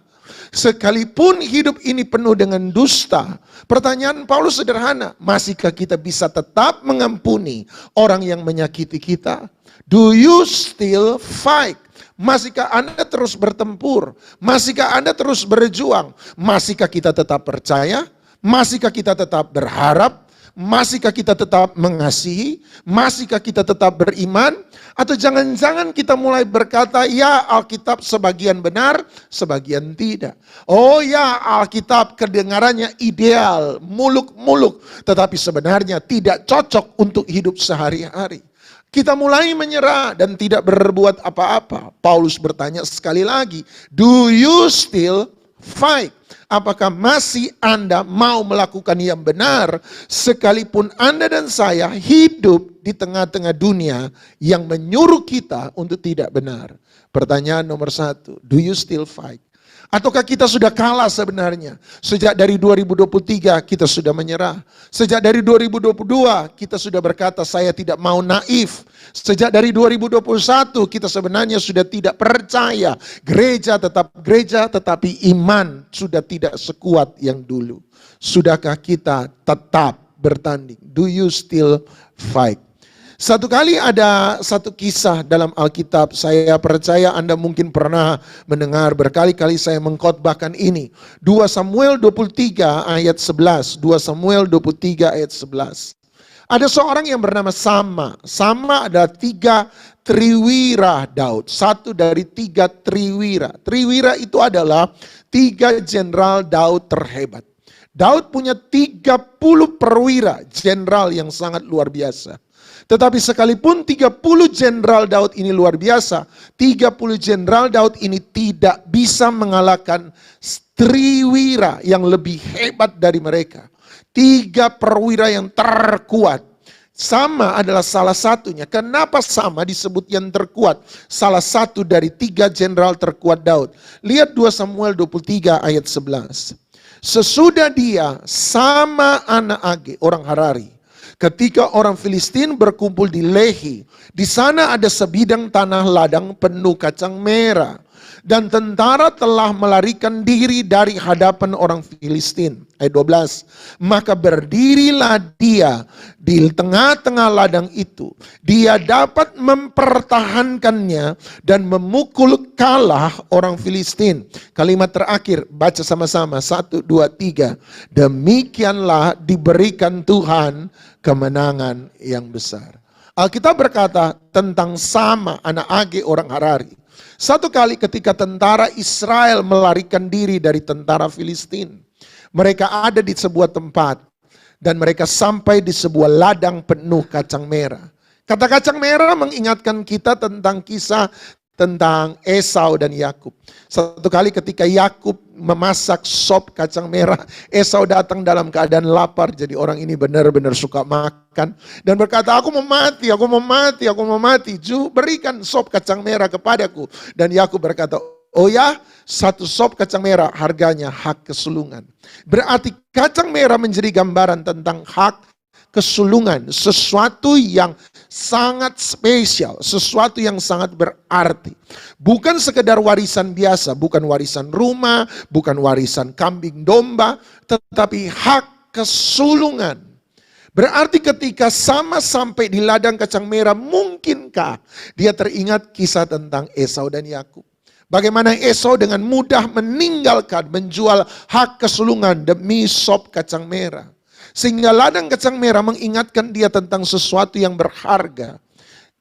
Speaker 1: Sekalipun hidup ini penuh dengan dusta, pertanyaan Paulus sederhana, masihkah kita bisa tetap mengampuni orang yang menyakiti kita? Do you still fight? Masihkah Anda terus bertempur? Masihkah Anda terus berjuang? Masihkah kita tetap percaya? Masihkah kita tetap berharap? Masihkah kita tetap mengasihi? Masihkah kita tetap beriman? Atau jangan-jangan kita mulai berkata, ya Alkitab sebagian benar, sebagian tidak. Oh ya Alkitab kedengarannya ideal, muluk-muluk, tetapi sebenarnya tidak cocok untuk hidup sehari-hari. Kita mulai menyerah dan tidak berbuat apa-apa. Paulus bertanya sekali lagi, do you still fight? Apakah masih Anda mau melakukan yang benar sekalipun Anda dan saya hidup di tengah-tengah dunia yang menyuruh kita untuk tidak benar? Pertanyaan nomor 1, do you still fight? Ataukah kita sudah kalah sebenarnya? Sejak dari 2023 kita sudah menyerah. Sejak dari 2022 kita sudah berkata saya tidak mau naif. Sejak dari 2021 kita sebenarnya sudah tidak percaya. Gereja tetap gereja tetapi iman sudah tidak sekuat yang dulu. Sudahkah kita tetap bertanding? Do you still fight? Satu kali ada satu kisah dalam Alkitab, saya percaya Anda mungkin pernah mendengar, berkali-kali saya mengkhotbahkan ini. 2 Samuel 23 ayat 11, 2 Samuel 23 ayat 11. Ada seorang yang bernama Sama. Sama ada 3 triwira Daud, satu dari 3 triwira. Triwira itu adalah 3 jenderal Daud terhebat. Daud punya 30 perwira, jenderal yang sangat luar biasa. Tetapi sekalipun 30 jenderal Daud ini luar biasa, 30 jenderal Daud ini tidak bisa mengalahkan triwira yang lebih hebat dari mereka. 3 perwira yang terkuat. Sama adalah salah satunya. Kenapa Sama disebut yang terkuat? Salah satu dari 3 jenderal terkuat Daud. Lihat 2 Samuel 23 ayat 11. Sesudah dia, Sama anak Age, orang Harari, ketika orang Filistin berkumpul di Lehi, di sana ada sebidang tanah ladang penuh kacang merah. Dan tentara telah melarikan diri dari hadapan orang Filistin. Ayat 12. Maka berdirilah dia di tengah-tengah ladang itu. Dia dapat mempertahankannya dan memukul kalah orang Filistin. Kalimat terakhir, baca sama-sama. 1, 2, 3. Demikianlah diberikan Tuhan kemenangan yang besar. Alkitab berkata tentang Sama anak Age orang Harari. Satu kali ketika tentara Israel melarikan diri dari tentara Filistin. Mereka ada di sebuah tempat. Dan mereka sampai di sebuah ladang penuh kacang merah. Kata kacang merah mengingatkan kita tentang kisah tentang Esau dan Yakub. Satu kali ketika Yakub memasak sop kacang merah, Esau datang dalam keadaan lapar. Jadi orang ini benar-benar suka makan dan berkata, aku mau mati, aku mau mati, aku mau mati. Berikan sop kacang merah kepadaku. Dan Yakub berkata, oh ya, 1 sop kacang merah harganya hak kesulungan. Berarti kacang merah menjadi gambaran tentang hak kesulungan, sesuatu yang sangat spesial, sesuatu yang sangat berarti. Bukan sekedar warisan biasa, bukan warisan rumah, bukan warisan kambing domba, tetapi hak kesulungan. Berarti ketika Sama sampai di ladang kacang merah, mungkinkah dia teringat kisah tentang Esau dan Yakub? Bagaimana Esau dengan mudah meninggalkan, menjual hak kesulungan demi sop kacang merah. Sehingga ladang kacang merah mengingatkan dia tentang sesuatu yang berharga.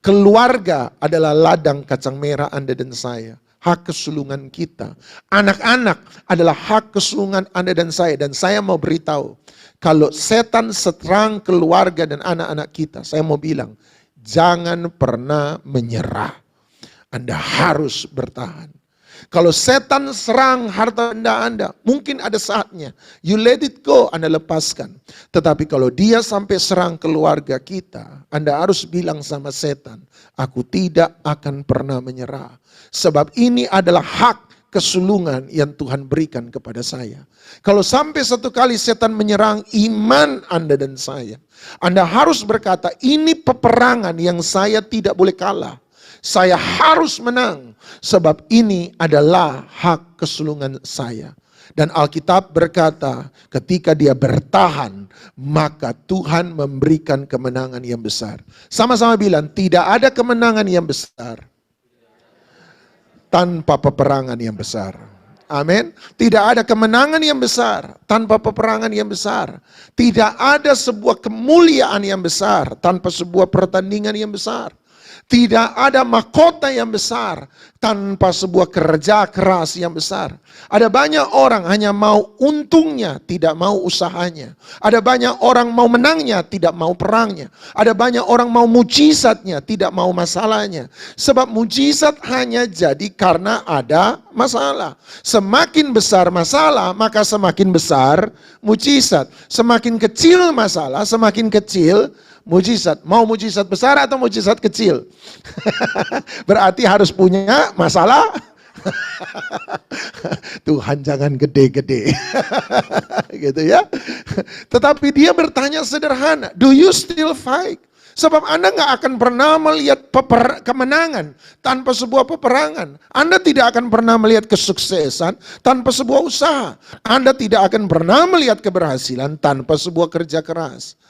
Speaker 1: Keluarga adalah ladang kacang merah Anda dan saya. Hak kesulungan kita. Anak-anak adalah hak kesulungan Anda dan saya. Dan saya mau beritahu, kalau setan serang keluarga dan anak-anak kita, saya mau bilang, jangan pernah menyerah. Anda harus bertahan. Kalau setan serang harta benda Anda, mungkin ada saatnya. You let it go, Anda lepaskan. Tetapi kalau dia sampai serang keluarga kita, Anda harus bilang sama setan, aku tidak akan pernah menyerah. Sebab ini adalah hak kesulungan yang Tuhan berikan kepada saya. Kalau sampai satu kali setan menyerang iman Anda dan saya, Anda harus berkata, ini peperangan yang saya tidak boleh kalah. Saya harus menang, sebab ini adalah hak kesulungan saya. Dan Alkitab berkata, ketika dia bertahan, maka Tuhan memberikan kemenangan yang besar. Sama-sama bilang, tidak ada kemenangan yang besar tanpa peperangan yang besar. Amin. Tidak ada kemenangan yang besar tanpa peperangan yang besar. Tidak ada sebuah kemuliaan yang besar tanpa sebuah pertandingan yang besar. Tidak ada mahkota yang besar tanpa sebuah kerja keras yang besar. Ada banyak orang hanya mau untungnya, tidak mau usahanya. Ada banyak orang mau menangnya, tidak mau perangnya. Ada banyak orang mau mujizatnya, tidak mau masalahnya. Sebab mujizat hanya jadi karena ada masalah. Semakin besar masalah, maka semakin besar mujizat. Semakin kecil masalah, semakin kecil mujizat. Mau mujizat besar atau mujizat kecil? Berarti harus punya masalah Tuhan jangan gede-gede. Gitu ya. Tetapi dia bertanya sederhana, do you still fight? Sebab Anda nggak akan pernah melihat kemenangan tanpa sebuah peperangan. Anda tidak akan pernah melihat kesuksesan tanpa sebuah usaha. Anda tidak akan pernah melihat keberhasilan tanpa sebuah kerja keras.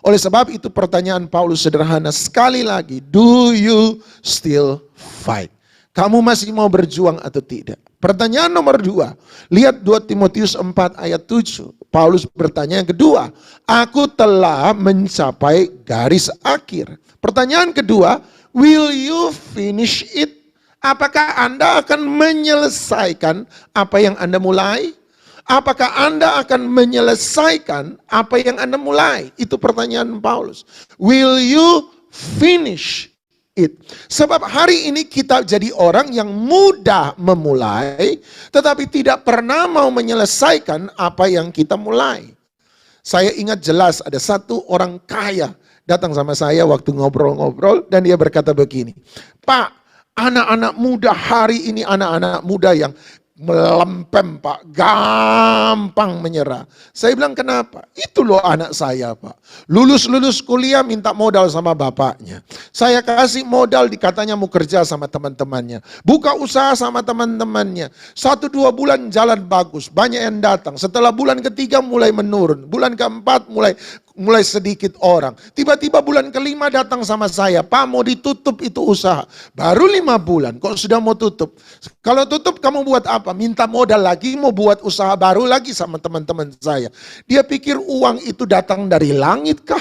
Speaker 1: Oleh sebab itu pertanyaan Paulus sederhana sekali lagi, do you still fight? Kamu masih mau berjuang atau tidak? Pertanyaan nomor 2, lihat 2 Timotius 4 ayat 7. Paulus bertanya yang kedua, aku telah mencapai garis akhir. Pertanyaan kedua, will you finish it? Apakah Anda akan menyelesaikan apa yang Anda mulai? Apakah Anda akan menyelesaikan apa yang Anda mulai? Itu pertanyaan Paulus. Will you finish it? Sebab hari ini kita jadi orang yang mudah memulai, tetapi tidak pernah mau menyelesaikan apa yang kita mulai. Saya ingat jelas ada satu orang kaya datang sama saya waktu ngobrol-ngobrol dan dia berkata begini, Pak, anak-anak muda hari ini anak-anak muda yang melempem Pak, gampang menyerah. Saya bilang kenapa? Itu loh anak saya Pak. Lulus kuliah minta modal sama bapaknya. Saya kasih modal dikatanya mau kerja sama teman-temannya. Buka usaha sama teman-temannya. 1-2 bulan jalan bagus, banyak yang datang. Setelah bulan ketiga mulai menurun. Bulan keempat mulai sedikit orang. Tiba-tiba bulan kelima datang sama saya, Pak mau ditutup itu usaha. Baru 5 bulan, kok sudah mau tutup? Kalau tutup kamu buat apa? Minta modal lagi, mau buat usaha baru lagi sama teman-teman saya. Dia pikir uang itu datang dari langit kah?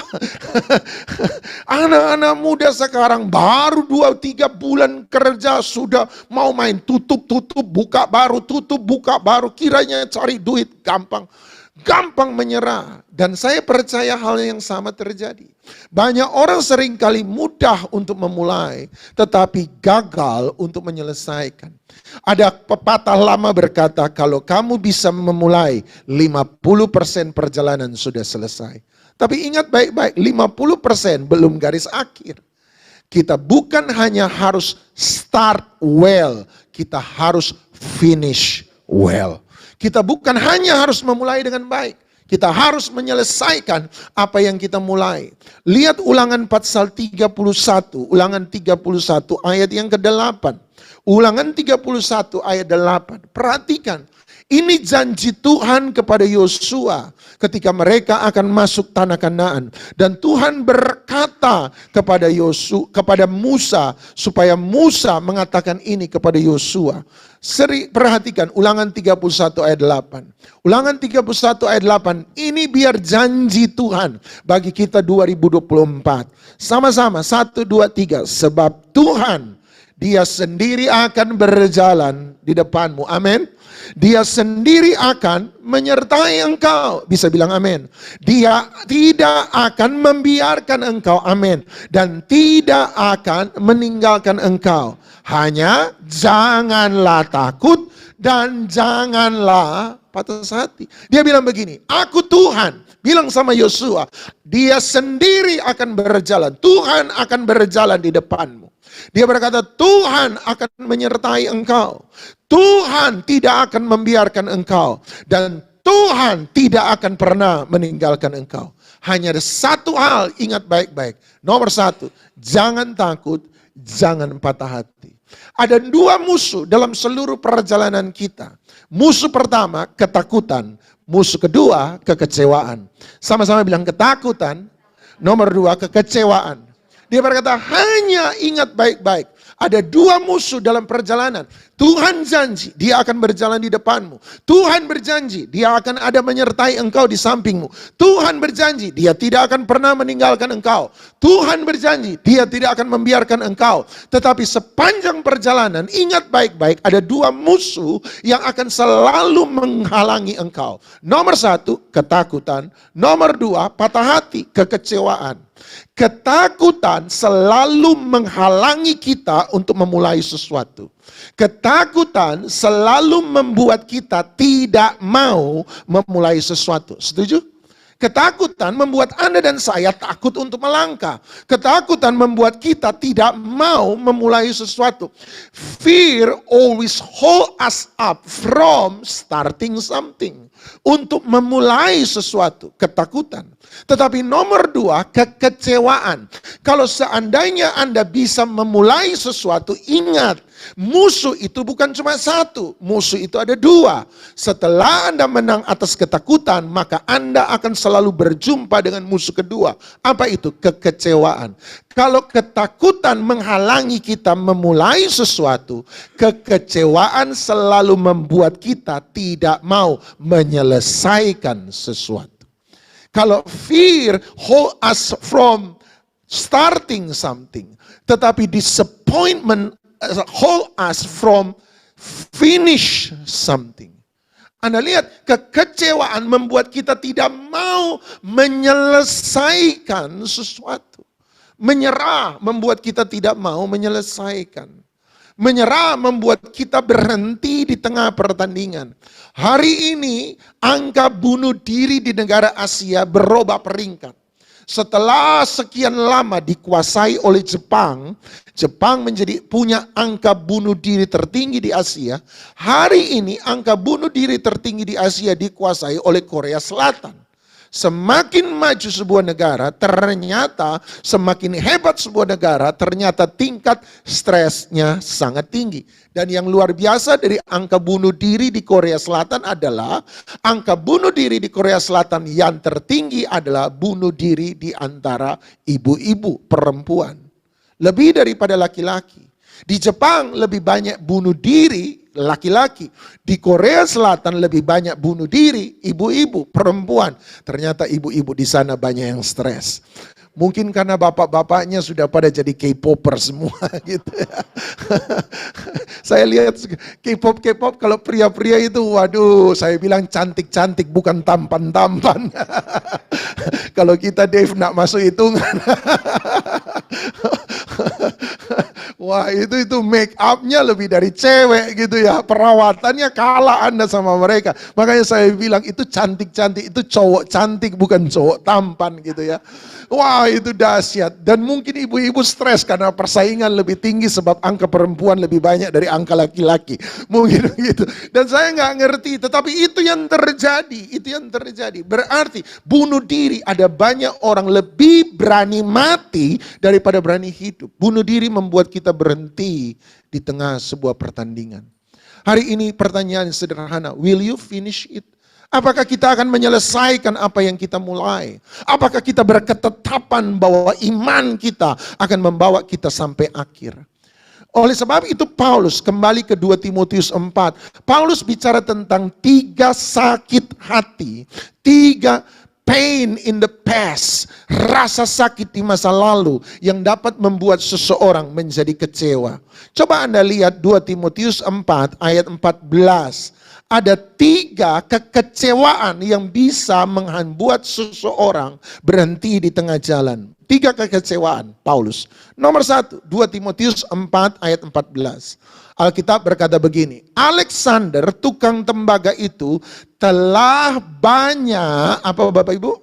Speaker 1: Anak-anak muda sekarang baru 2-3 bulan kerja sudah mau main tutup, buka baru, tutup, buka baru. Kiranya cari duit gampang. Gampang menyerah. Dan saya percaya hal yang sama terjadi. Banyak orang seringkali mudah untuk memulai, tetapi gagal untuk menyelesaikan. Ada pepatah lama berkata, kalau kamu bisa memulai, 50% perjalanan sudah selesai. Tapi ingat baik-baik, 50% belum garis akhir. Kita bukan hanya harus start well, kita harus finish well. Kita bukan hanya harus memulai dengan baik, kita harus menyelesaikan apa yang kita mulai. Lihat Ulangan pasal 31, Ulangan 31 ayat yang ke-8. Ulangan 31 ayat 8. Perhatikan, ini janji Tuhan kepada Yosua ketika mereka akan masuk tanah Kanaan. Dan Tuhan berkata kepada Musa supaya Musa mengatakan ini kepada Yosua. Perhatikan Ulangan 31 ayat 8. Ulangan 31 ayat 8. Ini biar janji Tuhan bagi kita 2024. Sama-sama 1, 2, 3. Sebab Tuhan Dia sendiri akan berjalan di depanmu. Amin. Dia sendiri akan menyertai engkau. Bisa bilang amin. Dia tidak akan membiarkan engkau. Amin. Dan tidak akan meninggalkan engkau. Hanya janganlah takut dan janganlah patah hati. Dia bilang begini, aku Tuhan. Bilang sama Yosua, Dia sendiri akan berjalan. Tuhan akan berjalan di depanmu. Dia berkata, Tuhan akan menyertai engkau. Tuhan tidak akan membiarkan engkau. Dan Tuhan tidak akan pernah meninggalkan engkau. Hanya ada satu hal, ingat baik-baik. Nomor 1, jangan takut, jangan patah hati. Ada 2 musuh dalam seluruh perjalanan kita. Musuh pertama, ketakutan. Musuh kedua, kekecewaan. Sama-sama bilang ketakutan. Nomor 2, kekecewaan. Dia berkata, hanya ingat baik-baik. Ada 2 musuh dalam perjalanan. Tuhan janji, Dia akan berjalan di depanmu. Tuhan berjanji, Dia akan ada menyertai engkau di sampingmu. Tuhan berjanji, Dia tidak akan pernah meninggalkan engkau. Tuhan berjanji, Dia tidak akan membiarkan engkau. Tetapi sepanjang perjalanan, ingat baik-baik, ada 2 musuh yang akan selalu menghalangi engkau. Nomor 1, ketakutan. Nomor 2, patah hati, kekecewaan. Ketakutan selalu menghalangi kita untuk memulai sesuatu. Ketakutan selalu membuat kita tidak mau memulai sesuatu. Setuju? Ketakutan membuat Anda dan saya takut untuk melangkah. Ketakutan membuat kita tidak mau memulai sesuatu. Fear always hold us up from starting something. Untuk memulai sesuatu, ketakutan. Tetapi nomor 2, kekecewaan. Kalau seandainya Anda bisa memulai sesuatu, ingat, musuh itu bukan cuma satu, musuh itu ada 2. Setelah Anda menang atas ketakutan, maka Anda akan selalu berjumpa dengan musuh kedua. Apa itu? Kekecewaan. Kalau ketakutan menghalangi kita memulai sesuatu, kekecewaan selalu membuat kita tidak mau menyelesaikan sesuatu. Kalau fear hold us from starting something, tetapi disappointment hold us from finish something. Anda lihat, kekecewaan membuat kita tidak mau menyelesaikan sesuatu. Menyerah membuat kita tidak mau menyelesaikan. Menyerah membuat kita berhenti di tengah pertandingan. Hari ini angka bunuh diri di negara Asia berubah peringkat. Setelah sekian lama dikuasai oleh Jepang, Jepang punya angka bunuh diri tertinggi di Asia. Hari ini angka bunuh diri tertinggi di Asia dikuasai oleh Korea Selatan. Semakin maju sebuah negara, ternyata semakin hebat sebuah negara, ternyata tingkat stresnya sangat tinggi. Dan yang luar biasa dari angka bunuh diri di Korea Selatan adalah, angka bunuh diri di Korea Selatan yang tertinggi adalah bunuh diri di antara ibu-ibu, perempuan. Lebih daripada laki-laki. Di Jepang lebih banyak bunuh diri laki-laki. Di Korea Selatan lebih banyak bunuh diri ibu-ibu, perempuan. Ternyata ibu-ibu di sana banyak yang stres. Mungkin karena bapak-bapaknya sudah pada jadi K-popper semua gitu ya. Saya lihat K-pop kalau pria-pria itu, waduh, saya bilang cantik-cantik bukan tampan-tampan. Kalau kita Dave nak masuk hitungan. Wah, itu make up-nya lebih dari cewek gitu ya. Perawatannya kalah Anda sama mereka. Makanya saya bilang itu cantik-cantik, itu cowok cantik bukan cowok tampan gitu ya. Wah, itu dahsyat. Dan mungkin ibu-ibu stres karena persaingan lebih tinggi sebab angka perempuan lebih banyak dari angka laki-laki. Mungkin begitu. Dan saya nggak ngerti, tetapi itu yang terjadi. Itu yang terjadi. Berarti bunuh diri, ada banyak orang lebih berani mati daripada berani hidup. Bunuh diri membuat kita berhenti di tengah sebuah pertandingan. Hari ini pertanyaan sederhana, will you finish it? Apakah kita akan menyelesaikan apa yang kita mulai? Apakah kita berketetapan bahwa iman kita akan membawa kita sampai akhir? Oleh sebab itu Paulus, kembali ke 2 Timotius 4, Paulus bicara tentang 3 sakit hati, 3 pain in the past, rasa sakit di masa lalu yang dapat membuat seseorang menjadi kecewa. Coba Anda lihat 2 Timotius 4 ayat 14. Ada 3 kekecewaan yang bisa membuat seseorang berhenti di tengah jalan. 3 kekecewaan Paulus. Nomor 1, 2 Timotius 4 ayat 14. Alkitab berkata begini, Alexander tukang tembaga itu telah banyak, apa Bapak Ibu?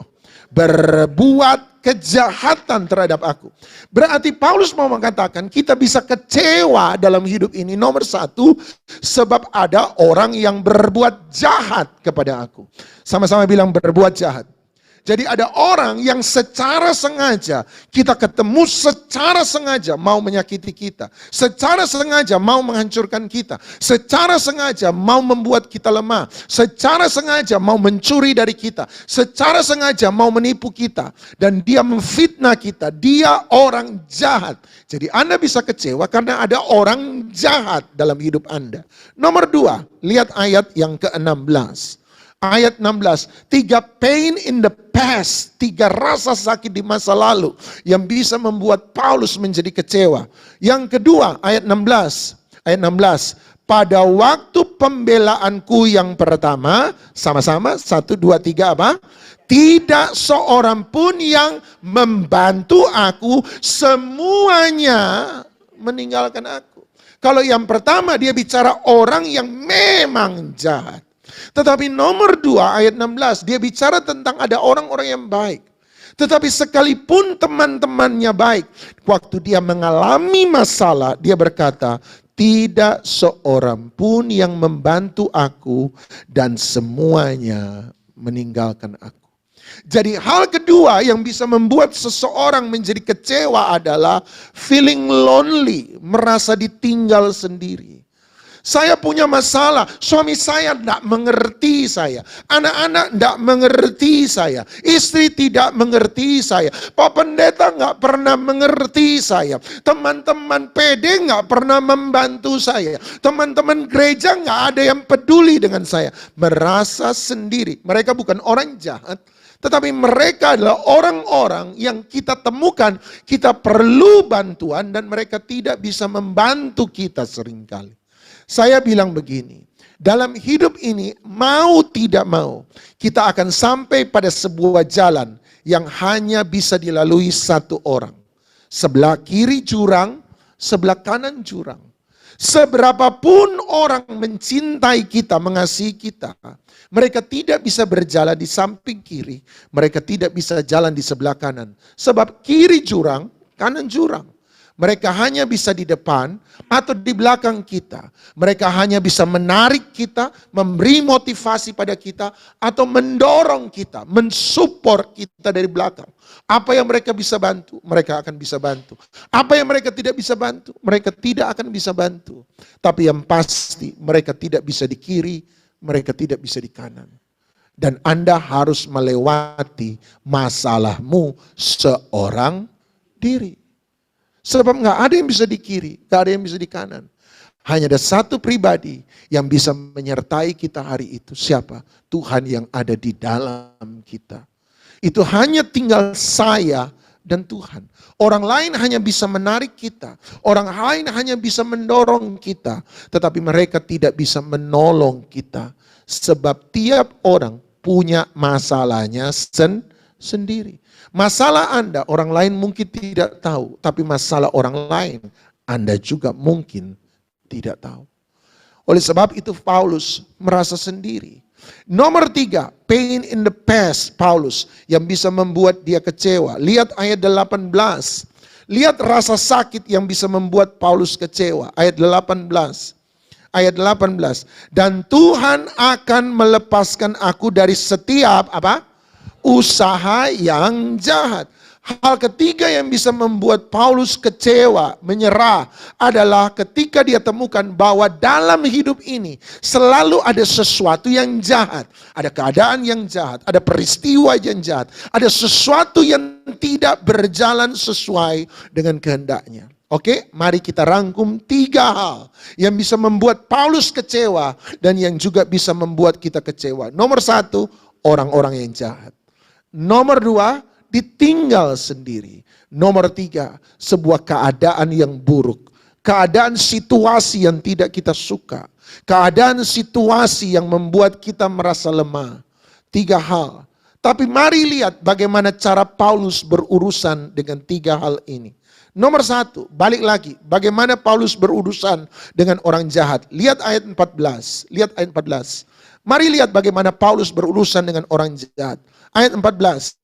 Speaker 1: Berbuat kejahatan terhadap aku. Berarti Paulus mau mengatakan kita bisa kecewa dalam hidup ini. Nomor 1, sebab ada orang yang berbuat jahat kepada aku. Sama-sama bilang berbuat jahat. Jadi ada orang yang secara sengaja, kita ketemu secara sengaja mau menyakiti kita. Secara sengaja mau menghancurkan kita. Secara sengaja mau membuat kita lemah. Secara sengaja mau mencuri dari kita. Secara sengaja mau menipu kita. Dan dia memfitnah kita. Dia orang jahat. Jadi Anda bisa kecewa karena ada orang jahat dalam hidup Anda. Nomor 2, lihat ayat yang ke-16. Ayat 16, 3 pain in the past, 3 rasa sakit di masa lalu yang bisa membuat Paulus menjadi kecewa. Yang kedua, ayat 16, pada waktu pembelaanku yang pertama, sama-sama, 1, 2, 3 apa? Tidak seorang pun yang membantu aku, semuanya meninggalkan aku. Kalau yang pertama dia bicara orang yang memang jahat. Tetapi nomor 2 ayat 16, dia bicara tentang ada orang-orang yang baik. Tetapi sekalipun teman-temannya baik, waktu dia mengalami masalah, dia berkata, tidak seorang pun yang membantu aku dan semuanya meninggalkan aku. Jadi hal kedua yang bisa membuat seseorang menjadi kecewa adalah feeling lonely, merasa ditinggal sendiri. Saya punya masalah, suami saya tidak mengerti saya, anak-anak tidak mengerti saya, istri tidak mengerti saya, Pak Pendeta nggak pernah mengerti saya, teman-teman PD nggak pernah membantu saya, teman-teman gereja nggak ada yang peduli dengan saya. Merasa sendiri. Mereka bukan orang jahat, tetapi mereka adalah orang-orang yang kita temukan, kita perlu bantuan dan mereka tidak bisa membantu kita seringkali. Saya bilang begini, dalam hidup ini mau tidak mau, kita akan sampai pada sebuah jalan yang hanya bisa dilalui satu orang. Sebelah kiri jurang, sebelah kanan jurang. Seberapapun orang mencintai kita, mengasihi kita, mereka tidak bisa berjalan di samping kiri, mereka tidak bisa jalan di sebelah kanan. Sebab kiri jurang, kanan jurang. Mereka hanya bisa di depan atau di belakang kita. Mereka hanya bisa menarik kita, memberi motivasi pada kita, atau mendorong kita, mensupport kita dari belakang. Apa yang mereka bisa bantu, mereka akan bisa bantu. Apa yang mereka tidak bisa bantu, mereka tidak akan bisa bantu. Tapi yang pasti, mereka tidak bisa di kiri, mereka tidak bisa di kanan. Dan Anda harus melewati masalahmu seorang diri. Sebab nggak ada yang bisa di kiri, nggak ada yang bisa di kanan. Hanya ada satu pribadi yang bisa menyertai kita hari itu. Siapa? Tuhan yang ada di dalam kita. Itu hanya tinggal saya dan Tuhan. Orang lain hanya bisa menarik kita. Orang lain hanya bisa mendorong kita. Tetapi mereka tidak bisa menolong kita. Sebab tiap orang punya masalahnya sendiri. Masalah Anda, orang lain mungkin tidak tahu. Tapi masalah orang lain, Anda juga mungkin tidak tahu. Oleh sebab itu Paulus merasa sendiri. Nomor 3, pain in the past Paulus yang bisa membuat dia kecewa. Lihat ayat 18. Lihat rasa sakit yang bisa membuat Paulus kecewa. Ayat 18. Ayat 18. Dan Tuhan akan melepaskan aku dari setiap apa? Usaha yang jahat. Hal ketiga yang bisa membuat Paulus kecewa, menyerah adalah ketika dia temukan bahwa dalam hidup ini selalu ada sesuatu yang jahat. Ada keadaan yang jahat, ada peristiwa yang jahat, ada sesuatu yang tidak berjalan sesuai dengan kehendaknya. Oke, mari kita rangkum 3 hal yang bisa membuat Paulus kecewa dan yang juga bisa membuat kita kecewa. Nomor 1, orang-orang yang jahat. Nomor 2, ditinggal sendiri. Nomor 3, sebuah keadaan yang buruk. Keadaan situasi yang tidak kita suka. Keadaan situasi yang membuat kita merasa lemah. 3 hal. Tapi mari lihat bagaimana cara Paulus berurusan dengan 3 hal ini. Nomor 1, balik lagi. Bagaimana Paulus berurusan dengan orang jahat. Lihat ayat 14. Lihat ayat 14. Mari lihat bagaimana Paulus berurusan dengan orang jahat. Ayat 14,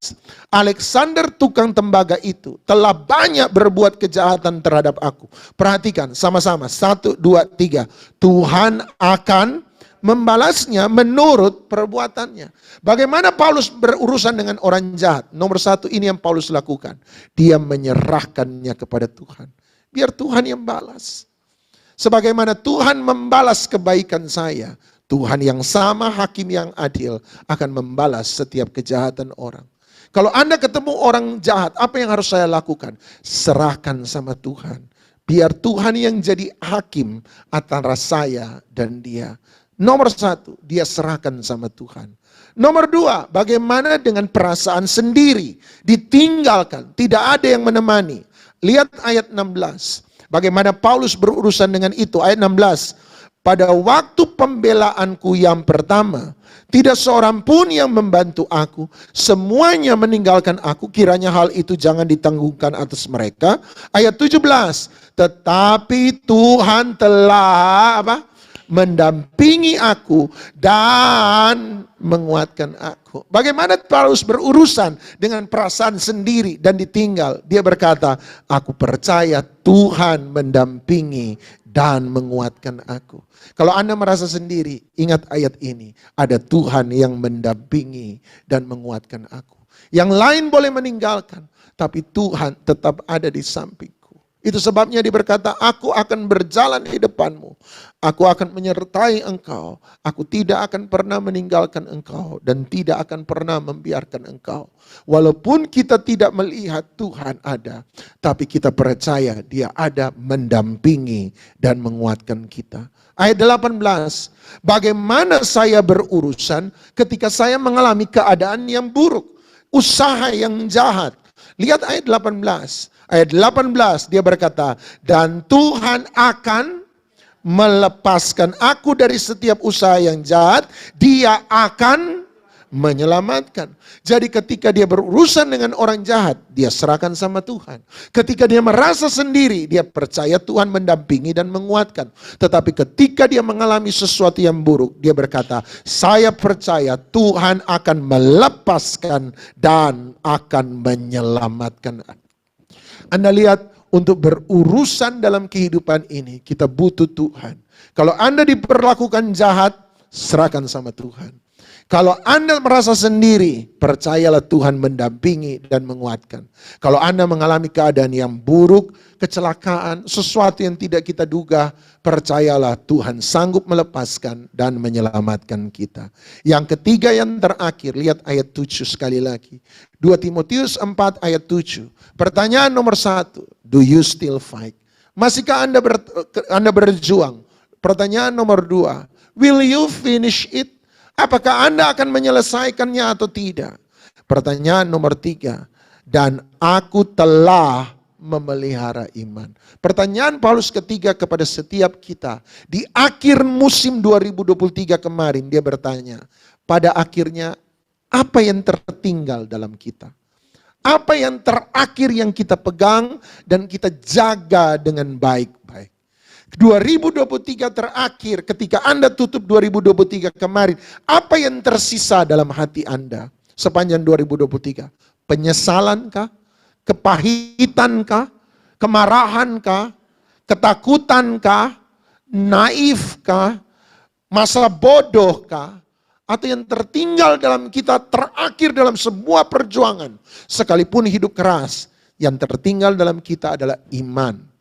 Speaker 1: Alexander tukang tembaga itu telah banyak berbuat kejahatan terhadap aku. Perhatikan sama-sama, 1, 2, 3. Tuhan akan membalasnya menurut perbuatannya. Bagaimana Paulus berurusan dengan orang jahat? Nomor 1, ini yang Paulus lakukan. Dia menyerahkannya kepada Tuhan. Biar Tuhan yang balas. Sebagaimana Tuhan membalas kebaikan saya, Tuhan yang sama, hakim yang adil akan membalas setiap kejahatan orang. Kalau Anda ketemu orang jahat, apa yang harus saya lakukan? Serahkan sama Tuhan. Biar Tuhan yang jadi hakim antara saya dan dia. Nomor 1, dia serahkan sama Tuhan. Nomor 2, bagaimana dengan perasaan sendiri? Ditinggalkan, tidak ada yang menemani. Lihat ayat 16. Bagaimana Paulus berurusan dengan itu? Ayat 16. Pada waktu pembelaanku yang pertama, tidak seorang pun yang membantu aku. Semuanya meninggalkan aku, kiranya hal itu jangan ditanggungkan atas mereka. Ayat 17, tetapi Tuhan telah mendampingi aku dan menguatkan aku. Bagaimana Paulus berurusan dengan perasaan sendiri dan ditinggal? Dia berkata, aku percaya Tuhan mendampingi dan menguatkan aku. Kalau Anda merasa sendiri, ingat ayat ini. Ada Tuhan yang mendampingi dan menguatkan aku. Yang lain boleh meninggalkan, tapi Tuhan tetap ada di sampingku. Itu sebabnya dia berkata, aku akan berjalan di depanmu. Aku akan menyertai engkau. Aku tidak akan pernah meninggalkan engkau. Dan tidak akan pernah membiarkan engkau. Walaupun kita tidak melihat Tuhan ada. Tapi kita percaya dia ada mendampingi dan menguatkan kita. Ayat 18. Bagaimana saya berurusan ketika saya mengalami keadaan yang buruk. Usaha yang jahat. Lihat ayat 18. Ayat 18 dia berkata, dan Tuhan akan melepaskan aku dari setiap usaha yang jahat, dia akan menyelamatkan. Jadi ketika dia berurusan dengan orang jahat, dia serahkan sama Tuhan. Ketika dia merasa sendiri, dia percaya Tuhan mendampingi dan menguatkan. Tetapi ketika dia mengalami sesuatu yang buruk, dia berkata, saya percaya Tuhan akan melepaskan dan akan menyelamatkan. Anda lihat, untuk berurusan dalam kehidupan ini, kita butuh Tuhan. Kalau Anda diperlakukan jahat, serahkan sama Tuhan. Kalau Anda merasa sendiri, percayalah Tuhan mendampingi dan menguatkan. Kalau Anda mengalami keadaan yang buruk, kecelakaan, sesuatu yang tidak kita duga, percayalah Tuhan sanggup melepaskan dan menyelamatkan kita. Yang ketiga yang terakhir, lihat ayat 7 sekali lagi. 2 Timotius 4 ayat 7. Pertanyaan nomor 1, do you still fight? Masihkah Anda berjuang? Pertanyaan nomor 2, will you finish it? Apakah Anda akan menyelesaikannya atau tidak? Pertanyaan nomor 3, dan aku telah memelihara iman. Pertanyaan Paulus ketiga kepada setiap kita. Di akhir musim 2023 kemarin dia bertanya, pada akhirnya apa yang tertinggal dalam kita? Apa yang terakhir yang kita pegang dan kita jaga dengan baik-baik? 2023 terakhir, ketika Anda tutup 2023 kemarin, apa yang tersisa dalam hati Anda sepanjang 2023? Penyesalankah? Kepahitankah? Kemarahankah? Ketakutankah? Naifkah? Masa bodohkah? Atau yang tertinggal dalam kita terakhir dalam sebuah perjuangan, sekalipun hidup keras, yang tertinggal dalam kita adalah iman.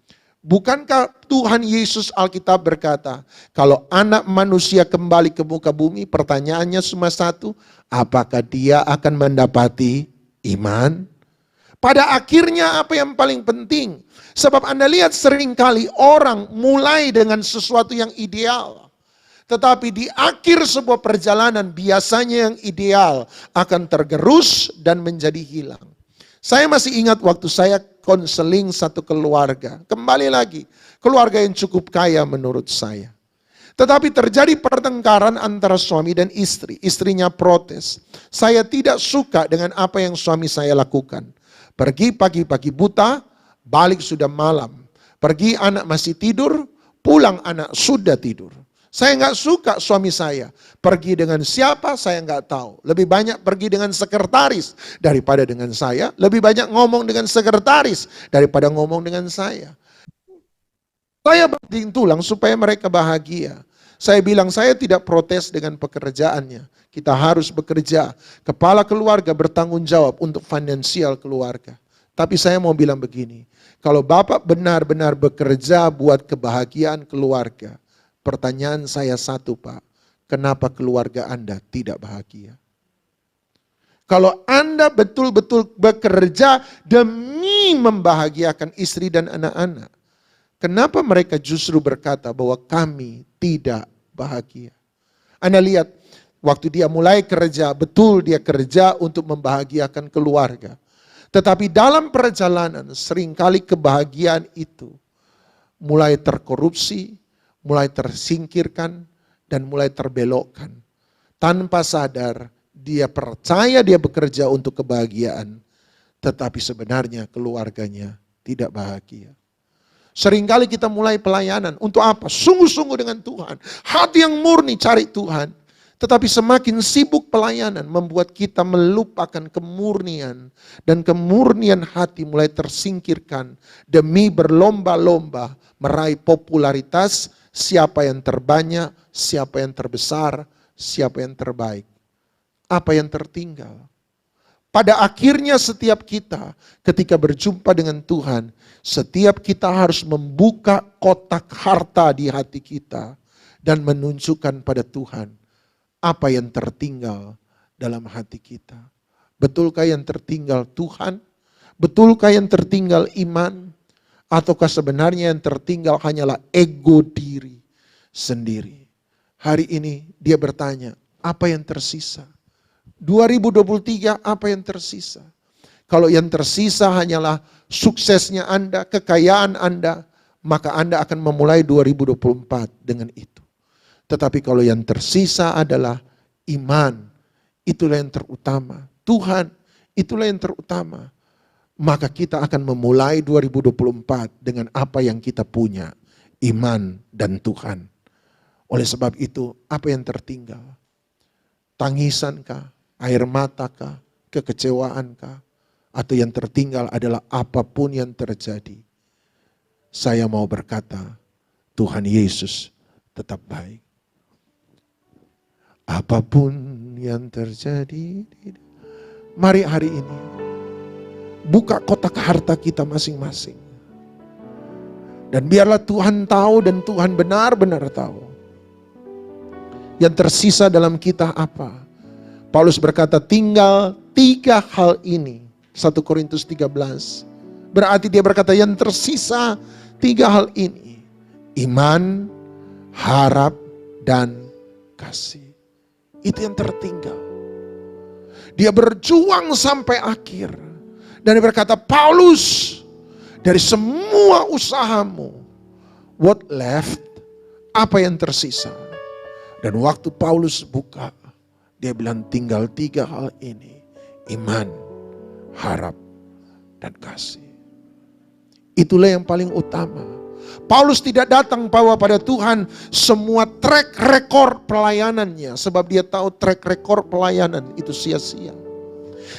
Speaker 1: Bukankah Tuhan Yesus Alkitab berkata, kalau anak manusia kembali ke muka bumi, pertanyaannya cuma satu, apakah dia akan mendapati iman? Pada akhirnya apa yang paling penting? Sebab Anda lihat seringkali orang mulai dengan sesuatu yang ideal. Tetapi di akhir sebuah perjalanan biasanya yang ideal akan tergerus dan menjadi hilang. Saya masih ingat waktu saya konseling satu keluarga. Kembali lagi, keluarga yang cukup kaya menurut saya. Tetapi terjadi pertengkaran antara suami dan istri. Istrinya protes. Saya tidak suka dengan apa yang suami saya lakukan. Pergi pagi-pagi buta, balik sudah malam. Pergi anak masih tidur, pulang anak sudah tidur. Saya nggak suka suami saya. Pergi dengan siapa saya nggak tahu. Lebih banyak pergi dengan sekretaris daripada dengan saya. Lebih banyak ngomong dengan sekretaris daripada ngomong dengan saya. Saya banting tulang supaya mereka bahagia. Saya bilang saya tidak protes dengan pekerjaannya. Kita harus bekerja. Kepala keluarga bertanggung jawab untuk finansial keluarga. Tapi saya mau bilang begini. Kalau Bapak benar-benar bekerja buat kebahagiaan keluarga. Pertanyaan saya satu Pak, kenapa keluarga Anda tidak bahagia? Kalau Anda betul-betul bekerja demi membahagiakan istri dan anak-anak, kenapa mereka justru berkata bahwa kami tidak bahagia? Anda lihat, waktu dia mulai kerja, betul dia kerja untuk membahagiakan keluarga. Tetapi dalam perjalanan seringkali kebahagiaan itu mulai terkorupsi, mulai tersingkirkan, dan mulai terbelokkan. Tanpa sadar, dia percaya dia bekerja untuk kebahagiaan, tetapi sebenarnya keluarganya tidak bahagia. Seringkali kita mulai pelayanan. Untuk apa? Sungguh-sungguh dengan Tuhan. Hati yang murni cari Tuhan. Tetapi semakin sibuk pelayanan membuat kita melupakan kemurnian. Dan kemurnian hati mulai tersingkirkan. Demi berlomba-lomba meraih popularitas. Siapa yang terbanyak, siapa yang terbesar, siapa yang terbaik. Apa yang tertinggal? Pada akhirnya setiap kita ketika berjumpa dengan Tuhan, setiap kita harus membuka kotak harta di hati kita dan menunjukkan pada Tuhan apa yang tertinggal dalam hati kita. Betulkah yang tertinggal Tuhan? Betulkah yang tertinggal iman? Ataukah sebenarnya yang tertinggal hanyalah ego diri sendiri? Hari ini dia bertanya, apa yang tersisa? 2023 apa yang tersisa? Kalau yang tersisa hanyalah suksesnya Anda, kekayaan Anda, maka Anda akan memulai 2024 dengan itu. Tetapi kalau yang tersisa adalah iman, itulah yang terutama. Tuhan, itulah yang terutama. Maka kita akan memulai 2024 dengan apa yang kita punya, iman dan Tuhan. Oleh sebab itu, apa yang tertinggal? Tangisankah? Air matakah? Kekecewaankah? Atau yang tertinggal adalah apapun yang terjadi. Saya mau berkata, Tuhan Yesus tetap baik. Apapun yang terjadi. Mari hari ini, buka kotak harta kita masing-masing. Dan biarlah Tuhan tahu dan Tuhan benar-benar tahu. Yang tersisa dalam kita apa? Paulus berkata tinggal 3 hal ini. 1 Korintus 13. Berarti dia berkata yang tersisa 3 hal ini. Iman, harap, dan kasih. Itu yang tertinggal. Dia berjuang sampai akhir. Dan dia berkata, Paulus, dari semua usahamu, what left? Apa yang tersisa? Dan waktu Paulus buka, dia bilang tinggal 3 hal ini. Iman, harap, dan kasih. Itulah yang paling utama. Paulus tidak datang bawa pada Tuhan semua track record pelayanannya. Sebab dia tahu track record pelayanan itu sia-sia.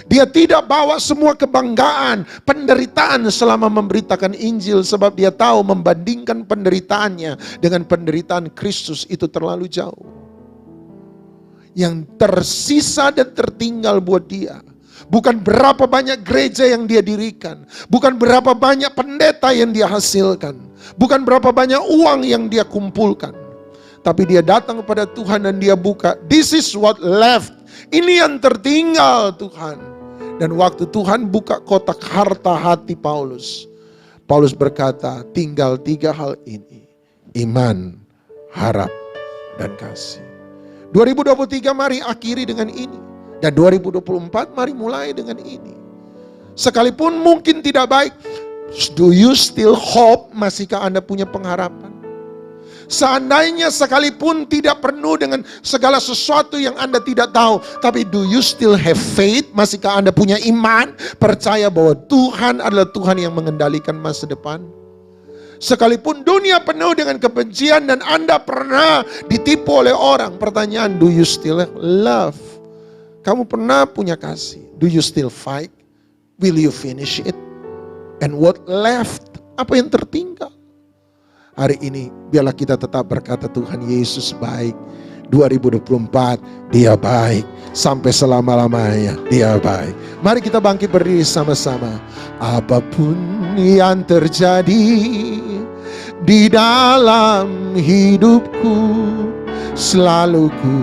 Speaker 1: Dia tidak bawa semua kebanggaan, penderitaan selama memberitakan Injil. Sebab dia tahu membandingkan penderitaannya dengan penderitaan Kristus itu terlalu jauh. Yang tersisa dan tertinggal buat dia bukan berapa banyak gereja yang dia dirikan, bukan berapa banyak pendeta yang dia hasilkan, bukan berapa banyak uang yang dia kumpulkan, tapi dia datang kepada Tuhan dan dia buka, this is what left, ini yang tertinggal Tuhan. Dan waktu Tuhan buka kotak harta hati Paulus, Paulus berkata tinggal 3 hal ini, iman, harap, dan kasih. 2023 mari akhiri dengan ini. Dan 2024 mari mulai dengan ini. Sekalipun mungkin tidak baik, do you still hope? Masihkah Anda punya pengharapan? Seandainya sekalipun tidak penuh dengan segala sesuatu yang Anda tidak tahu, tapi do you still have faith? Masihkah Anda punya iman? Percaya bahwa Tuhan adalah Tuhan yang mengendalikan masa depan? Sekalipun dunia penuh dengan kebencian dan Anda pernah ditipu oleh orang, pertanyaan, do you still love? Kamu pernah punya kasih? Do you still fight? Will you finish it? And what left? Apa yang tertinggal? Hari ini biarlah kita tetap berkata Tuhan Yesus baik. 2024 dia baik. Sampai selama-lamanya dia baik. Mari kita bangkit berdiri sama-sama. Apapun yang terjadi di dalam hidupku, selalu ku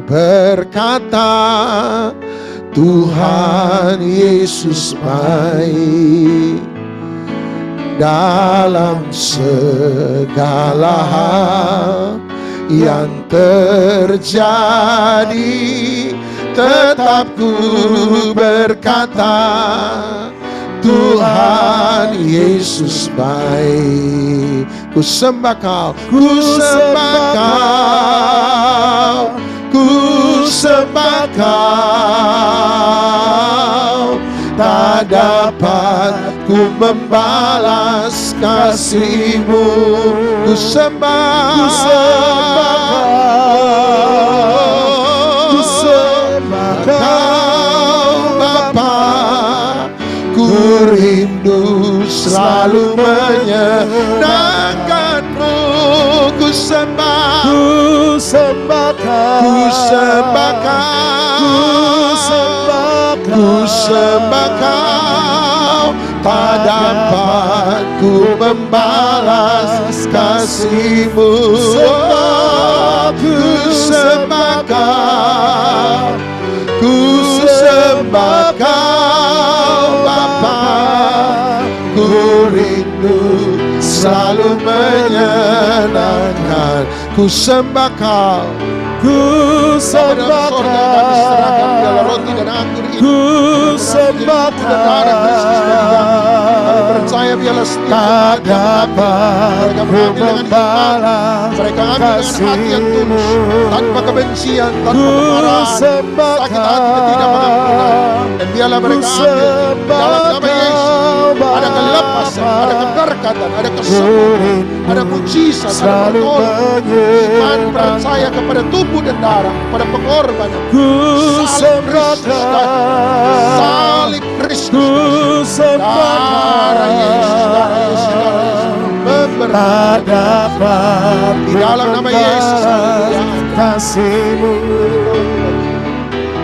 Speaker 1: berkata Tuhan Yesus baik. Dalam segala hal yang terjadi, tetap ku berkata Tuhan Yesus baik. Ku sembah Kau, ku sembah Kau, ku sembah Kau. Tak dapat ku membalas kasih-Mu. Ku sembah, ku sembah Kau Bapa. Ku rindu selalu menyenangkan-Mu. Ku sembah, ku sembah Kau, ku sembah Kau, ku sembah Kau. Tak dapat ku membalas kasih-Mu. Ku sembah Kau, ku sembah Kau Bapa. Ku rindu selalu menyenangkan. Ku sembah Kau, ku sembah Kau, ku sembah Kau. Percaya biarlah setiap dapat ku membalas kasih-Mu. Tanpa kebencian, tanpa kemarahan, sakit hati tidak mengampuni. Dan biarlah mereka ambil dalam nama Yesus. Ada kelepasan, ada keberkatan, ada kesembuhan, ada mujizat, ada pertolongan. Iman percaya kepada tubuh dan darah, pada pengorbanan. Salib Kristus, darah Yesus, tak dapat di dalam nama Yesus kasih-Mu.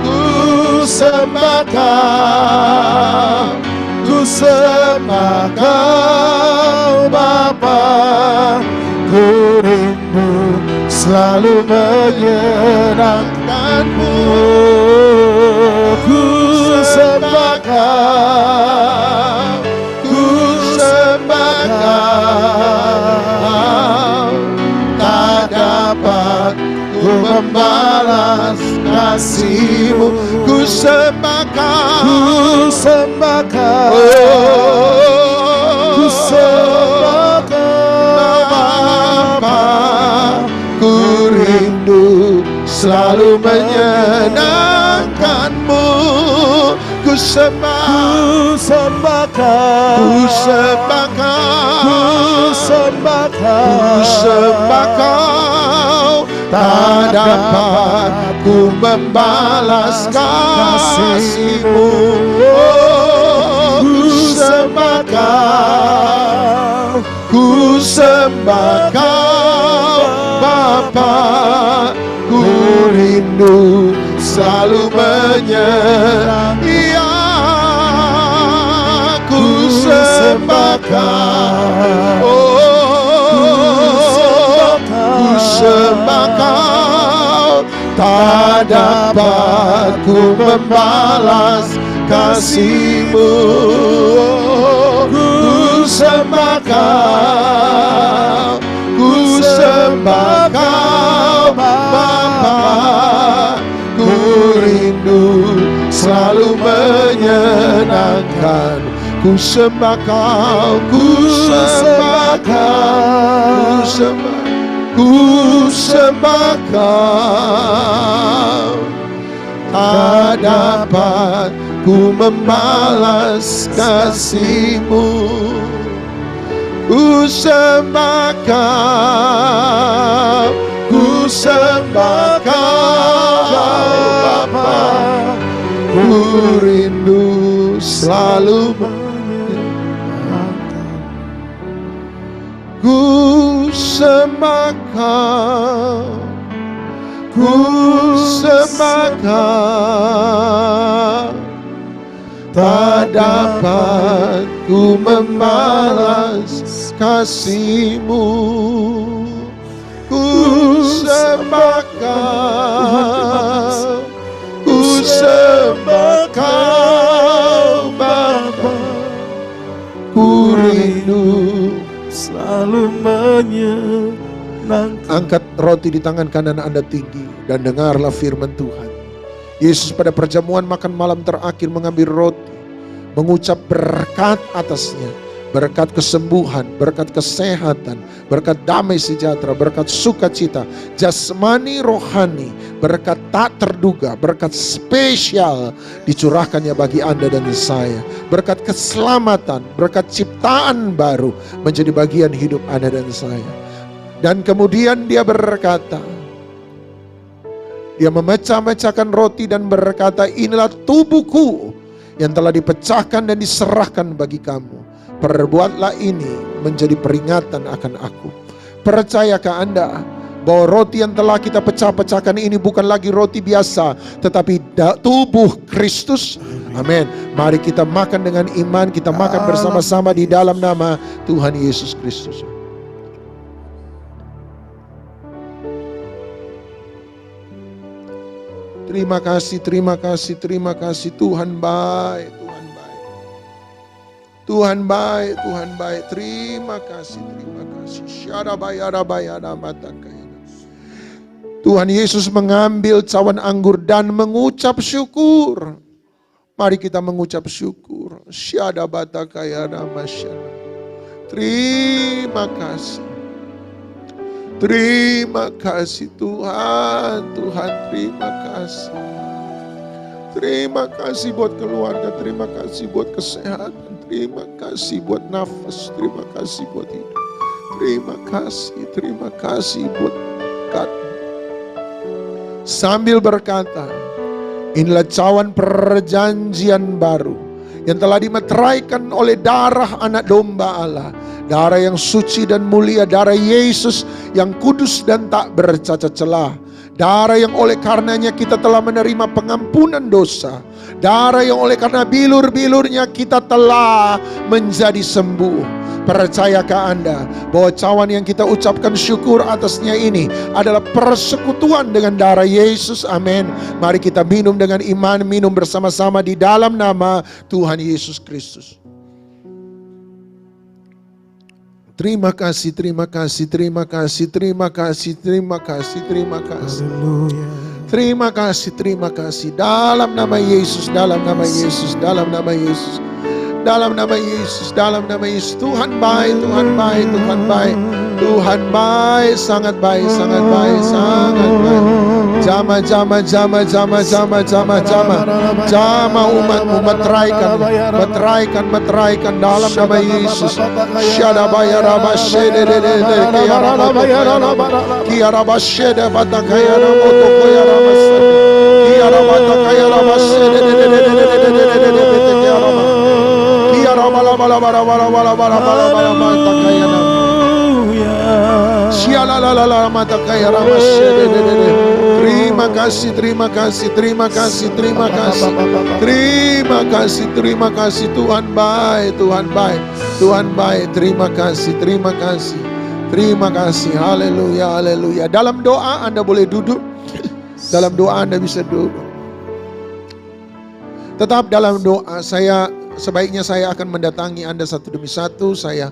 Speaker 1: Ku sembah Kau, ku sembah Kau Bapa. Ku rindu selalu menyenangkan-Mu. Ku sembah Kau, ku sembah Kau. Tak dapat ku membalas kasih-Mu. Ku sembah Kau, ku sembah Kau, ku sembah Kau Bapa. Ku rindu selalu menyenangkan-Mu. Ku sembah Kau, ku sembah Kau, ku sembah Kau, ku sembah Kau. Tak dapat ku membalas kasih-Mu. Ku sembah Kau, ku sembah Kau Bapa. Ku rindu selalu menyenangkan. Iya, ku sembah Kau, ku sembah Kau. Tak dapat ku membalas kasih-Mu. Ku sembah Kau, ku sembah Kau Bapa. Ku rindu selalu menyenangkan. Ku sembah Kau, ku sembah Kau, ku sembah Kau. Tak dapat ku membalas kasih-Mu. Ku sembah Kau, ku sembah Kau Bapa. Ku rindu selalu menyenangkan. Ku sembah Kau, ku sembah Kau. Tak dapat ku membalas kasih-Mu. Ku sembah Kau, ku sembah Kau Bapa. Ku rindu selalu menyenangkan. Angkat roti di tangan kanan Anda tinggi dan dengarlah firman Tuhan. Yesus pada perjamuan makan malam terakhir mengambil roti, mengucap berkat atasnya, berkat kesembuhan, berkat kesehatan, berkat damai sejahtera, berkat sukacita, jasmani rohani, berkat tak terduga, berkat spesial dicurahkannya bagi Anda dan saya. Berkat keselamatan, berkat ciptaan baru menjadi bagian hidup Anda dan saya. Dan kemudian dia berkata, dia memecah-mecahkan roti dan berkata, inilah tubuhku yang telah dipecahkan dan diserahkan bagi kamu. Perbuatlah ini menjadi peringatan akan aku. Percayakah Anda bahwa roti yang telah kita pecah-pecahkan ini bukan lagi roti biasa, tetapi tubuh Kristus? Amin. Mari kita makan dengan iman, kita makan bersama-sama di dalam nama Tuhan Yesus Kristus. Terima kasih, terima kasih, terima kasih. Tuhan baik, Tuhan baik. Tuhan baik, Tuhan baik. Terima kasih, terima kasih. Tuhan Yesus mengambil cawan anggur dan mengucap syukur. Mari kita mengucap syukur. Terima kasih. Terima kasih Tuhan, Tuhan terima kasih. Terima kasih buat keluarga, terima kasih buat kesehatan, terima kasih buat nafas, terima kasih buat hidup. Terima kasih buat berkat. Sambil berkata, inilah cawan perjanjian baru yang telah dimeteraikan oleh darah anak domba Allah. Darah yang suci dan mulia, darah Yesus yang kudus dan tak bercacat celah. Darah yang oleh karenanya kita telah menerima pengampunan dosa. Darah yang oleh karena bilur-bilurnya kita telah menjadi sembuh. Percayakah Anda bahwa cawan yang kita ucapkan syukur atasnya ini adalah persekutuan dengan darah Yesus? Amin. Mari kita minum dengan iman, minum bersama-sama di dalam nama Tuhan Yesus Kristus. Terima kasih, terima kasih, terima kasih, terima kasih, terima kasih, terima kasih. Terima kasih, terima kasih. Dalam nama Yesus, dalam nama Yesus, dalam nama Yesus. Dalam nama Yesus, dalam nama Yesus. Tuhan baik, Tuhan baik, Tuhan baik. Tuhan baik, sangat baik, sangat baik, sangat baik. Jama umatmu meteraikan dalam nama Yesus. Terima kasih, terima kasih, terima kasih, terima kasih, terima kasih, terima kasih. Tuhan baik, Tuhan baik, Tuhan baik. Terima kasih, terima kasih, terima kasih. Haleluya, haleluya. Dalam doa Anda boleh duduk, dalam doa Anda bisa duduk. Tetap dalam doa. Sebaiknya saya akan mendatangi Anda satu demi satu. Saya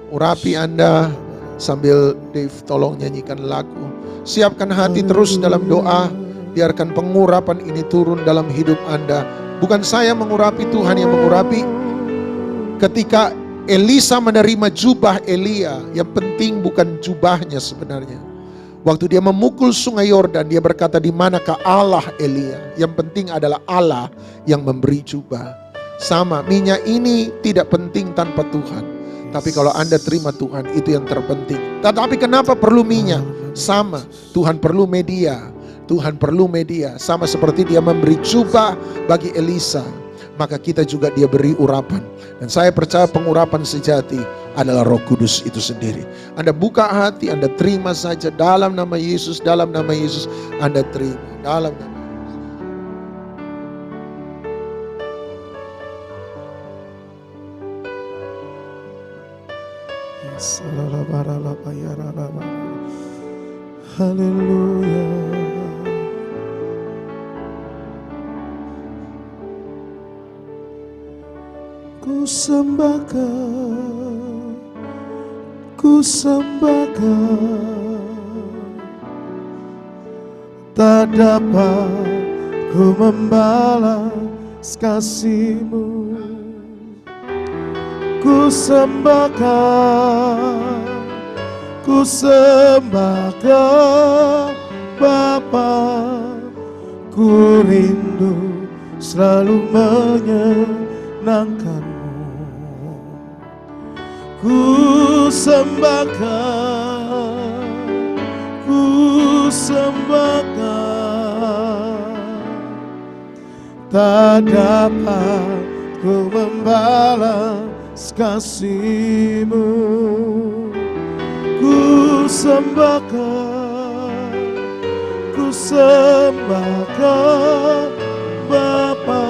Speaker 1: urapi Anda sambil Dave tolong nyanyikan lagu. Siapkan hati terus dalam doa. Biarkan pengurapan ini turun dalam hidup Anda. Bukan saya mengurapi, Tuhan yang mengurapi. Ketika Elisa menerima jubah Elia, yang penting bukan jubahnya sebenarnya. Waktu dia memukul sungai Yordan, dia berkata, di manakah Allah Elia? Yang penting adalah Allah yang memberi jubah. Sama, minyak ini tidak penting tanpa Tuhan. Tapi kalau Anda terima Tuhan, itu yang terpenting. Tetapi kenapa perlu minyak? Sama, Tuhan perlu media. Tuhan perlu media. Sama seperti dia memberi jubah bagi Elisa, maka kita juga dia beri urapan. Dan saya percaya pengurapan sejati adalah Roh Kudus itu sendiri. Anda buka hati, Anda terima saja dalam nama Yesus, dalam nama Yesus. Anda terima dalam nama
Speaker 3: Haleluya. Ku sembahkan, tak dapat ku membalas kasih-Mu. ku sembahkan Bapa, ku rindu selalu menyenangkanmu. Ku sembahkan, tak dapat ku membalas kasih-Mu. Ku sembahkan Bapa,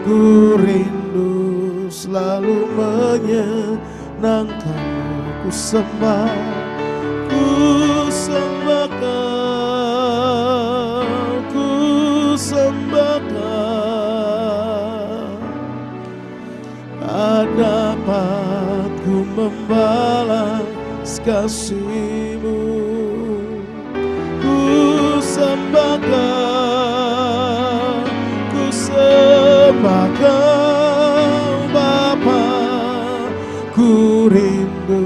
Speaker 3: ku rindu selalu menyenangkanmu. Ku sembahkan, tak dapat ku membalas kasih-Mu. Ku sembahkan Bapa, ku rindu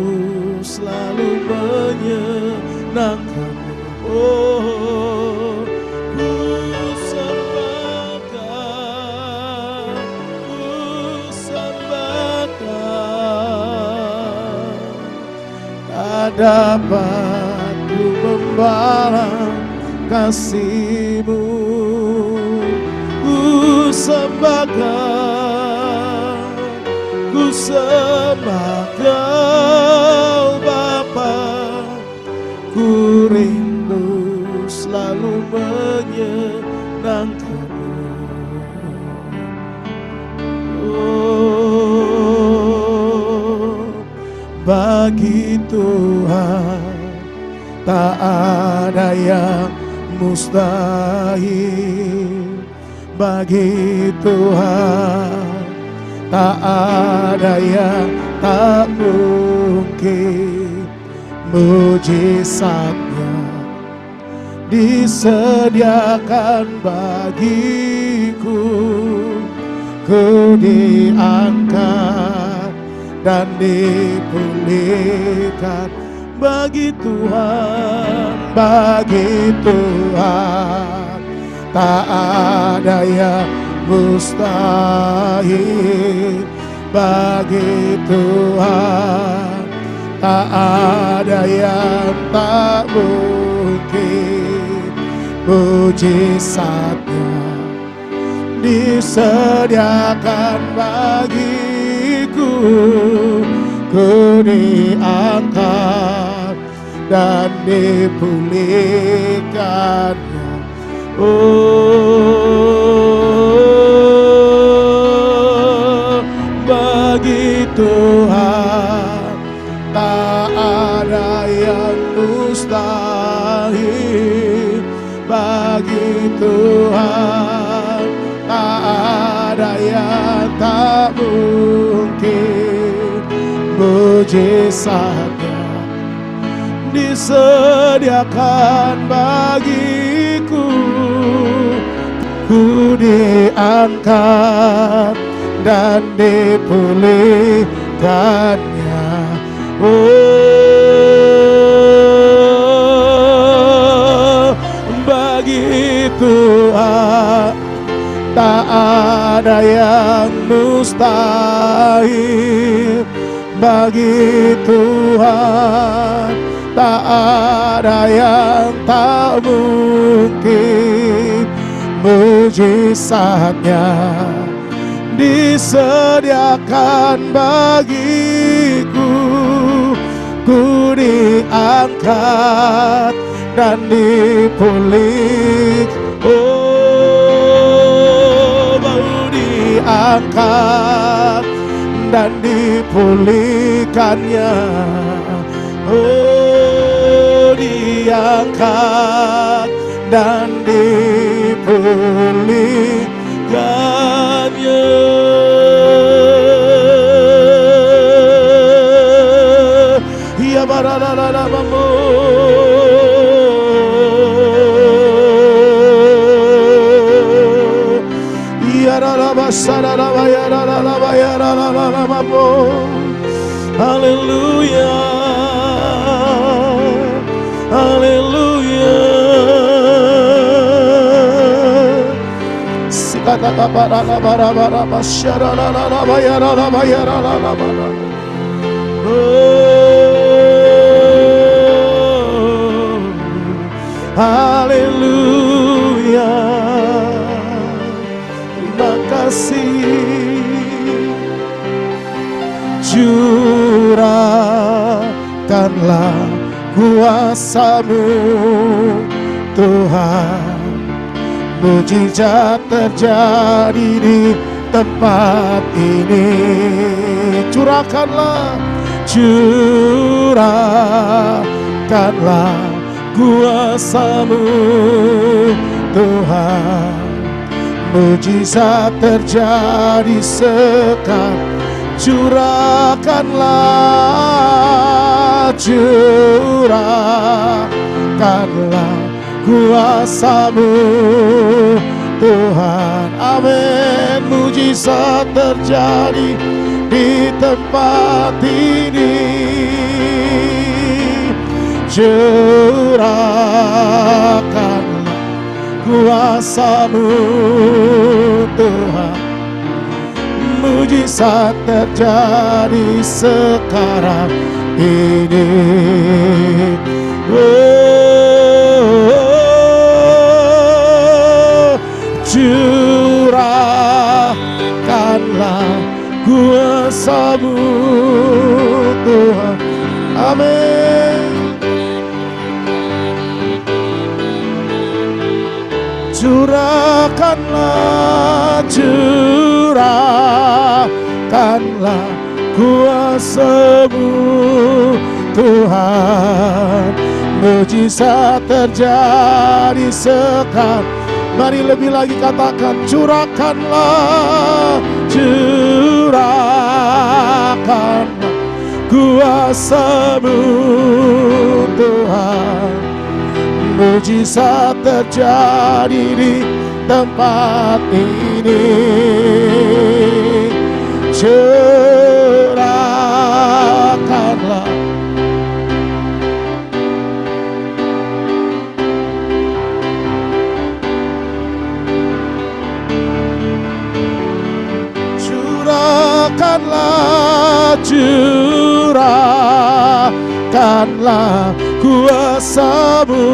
Speaker 3: selalu menyenangkanmu. Oh, ku sembahkan, tak dapat ku membalas kasih-Mu. Ku sembahkan Bapa, ku rindu selalu menyenangkanmu. Oh, bagi Tuhan tak ada yang mustahil. Bagi Tuhan tak ada yang tak mungkin. Mujizatnya disediakan bagiku, ku diangkat dan dipulihkan. Bagi Tuhan tak ada yang mustahil. Bagi Tuhan tak ada yang tak mungkin. Mujizatnya disediakan bagiku, ku diangkat dan dipulihkannya. Oh, bagi Tuhan tak ada yang mustahil. Bagi Tuhan tak ada yang tak mungkin. Mujizatnya disediakan bagiku, ku diangkat dan dipulihkannya. Oh, bagi Tuhan tak ada yang mustahil. Bagi Tuhan tak ada yang tak mungkin. Mujizatnya disediakan bagiku, ku diangkat dan dipulih. Oh, mau diangkat dan dipulihkannya. Oh, diangkat dan dipulihkannya. Ya baralalamu, ya ralabasaralaba, ya ralaba, Haleluya, haleluya. Sikata bara bara bara basyara la la la bayara la bayara la la bara. Haleluya. Terima kasih. Curahkanlah kuasa-Mu Tuhan, mujizat terjadi di tempat ini. Curahkanlah kuasa-Mu Tuhan, mujizat terjadi sekarang. Curahkanlah kuasa-Mu Tuhan. Amin. Mujizat terjadi di tempat ini. Curahkanlah kuasa-Mu Tuhan, mujizat terjadi sekarang ini. Curahkanlah kuasa-Mu Tuhan. Amin. Curahkanlah kuasa-Mu Tuhan, mujizat terjadi sekarang. Mari lebih lagi katakan, curahkanlah kuasa-Mu Tuhan, mujizat terjadi di tempat ini. Curahkanlah kuasa-Mu